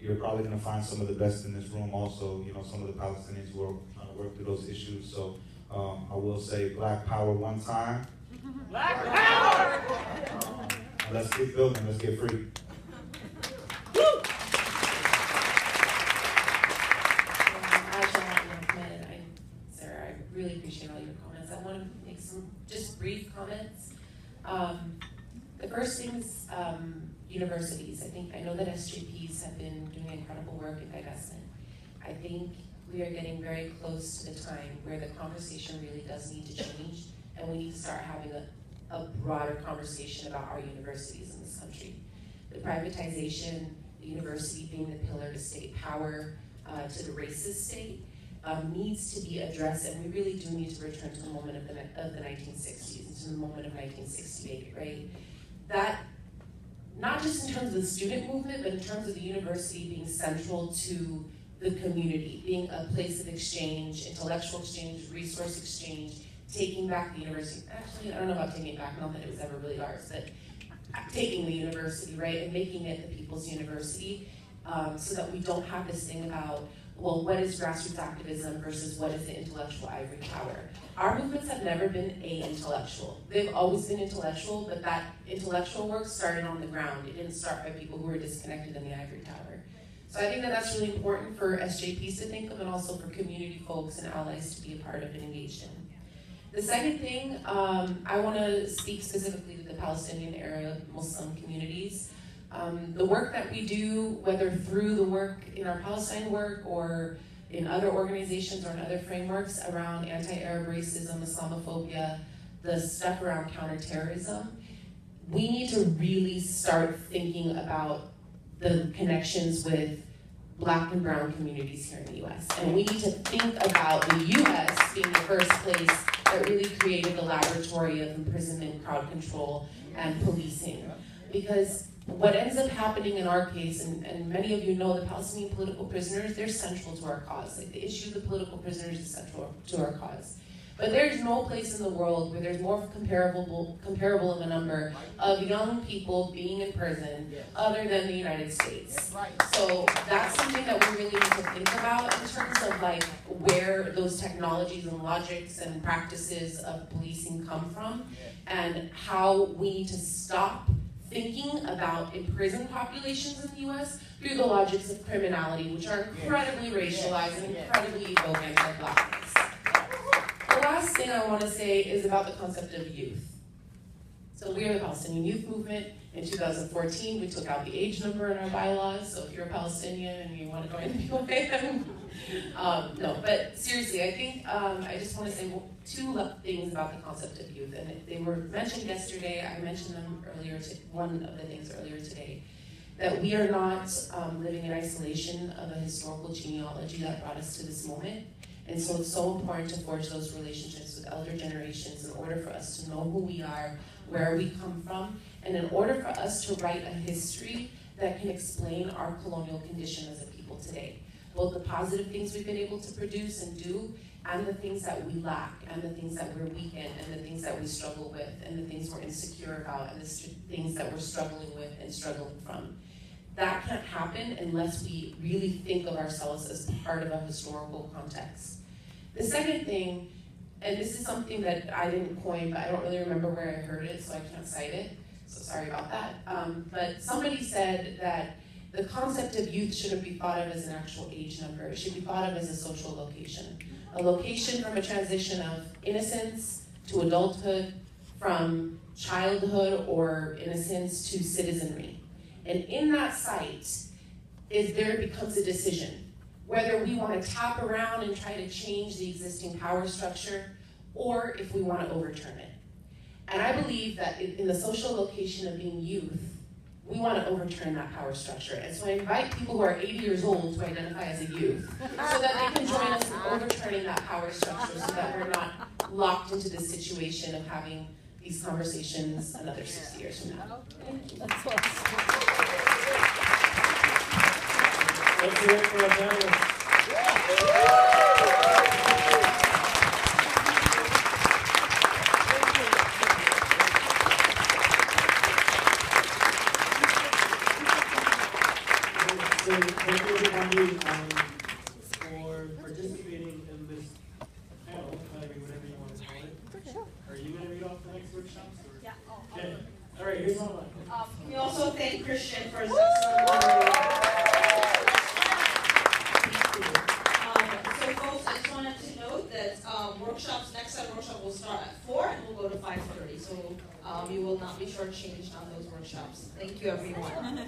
you're probably going to find some of the best in this room also, some of the Palestinians who are trying to work through those issues. So I will say Black Power one time. Black Power! Let's get building, let's get free. Sarah, I really appreciate all your comments. I want to make some just brief comments. The first thing is universities. I know that SJPs have been doing incredible work in divestment. I think we are getting very close to the time where the conversation really does need to change, and we need to start having a broader conversation about our universities in this country. The privatization, the university being the pillar to state power, to the racist state, needs to be addressed, and we really do need to return to the moment of the 1960s, and to the moment of 1968, right? That, not just in terms of the student movement, but in terms of the university being central to the community, being a place of exchange, intellectual exchange, resource exchange, taking back the university. Actually, I don't know about taking it back, not that it was ever really ours, but taking the university, right, and making it the people's university, so that we don't have this thing about, well, what is grassroots activism versus what is the intellectual ivory tower? Our movements have never been intellectual. They've always been intellectual, but that intellectual work started on the ground. It didn't start by people who were disconnected in the ivory tower. So I think that that's really important for SJPs to think of, and also for community folks and allies to be a part of and engaged in. The second thing, I want to speak specifically to the Palestinian Arab Muslim communities. The work that we do, whether through the work in our Palestine work or in other organizations or in other frameworks around anti-Arab racism, Islamophobia, the stuff around counterterrorism, we need to really start thinking about the connections with Black and brown communities here in the US. And we need to think about the US being the first place that really created the laboratory of imprisonment, crowd control, and policing. Because what ends up happening in our case, and many of you know the Palestinian political prisoners, they're central to our cause. Like, the issue of the political prisoners is central to our cause. But there's no place in the world where there's more comparable of a number of young people being in prison other than the United States. So that's something that we really need to think about in terms of like where those technologies and logics and practices of policing come from, and how we need to stop thinking about imprisoned populations in the US through the logics of criminality, which are incredibly racialized and incredibly evil against Blackness. The last thing I want to say is about the concept of youth. So we are the Palestinian Youth Movement. In 2014, we took out the age number in our bylaws, so if you're a Palestinian and you want to join the PYM, no, but seriously, I think I just want to say two things about the concept of youth, and they were mentioned yesterday. I mentioned them earlier, one of the things earlier today, that we are not living in isolation of a historical genealogy that brought us to this moment, and so it's so important to forge those relationships with elder generations in order for us to know who we are, where we come from, and in order for us to write a history that can explain our colonial condition as a people today. Both the positive things we've been able to produce and do, and the things that we lack, and the things that we're weak in, and the things that we struggle with, and the things we're insecure about, and the things that we're struggling with and struggling from. That can't happen unless we really think of ourselves as part of a historical context. The second thing, and this is something that I didn't coin, but I don't really remember where I heard it, so I can't cite it, so sorry about that. But somebody said that the concept of youth shouldn't be thought of as an actual age number. It should be thought of as a social location. A location from a transition of innocence to adulthood, from childhood or innocence to citizenry. And in that site, there becomes a decision whether we want to tap around and try to change the existing power structure, or if we want to overturn it. And I believe that in the social location of being youth, we want to overturn that power structure. And so I invite people who are 80 years old to identify as a youth, so that they can join us in overturning that power structure, so that we're not locked into this situation of having these conversations another 60 years from now. That's Let's hear it for our panelists. So thank you everybody for participating in this panel, whatever you want to call it. Are you going to read off the next workshops? Or? Yeah. Okay. All right, here's one. We also thank Kristian for his excellent moderating. So folks, I just wanted to note that next set of workshop will start at 4 and we'll go to 5:30. So you will not be shortchanged on those workshops. Thank you, everyone.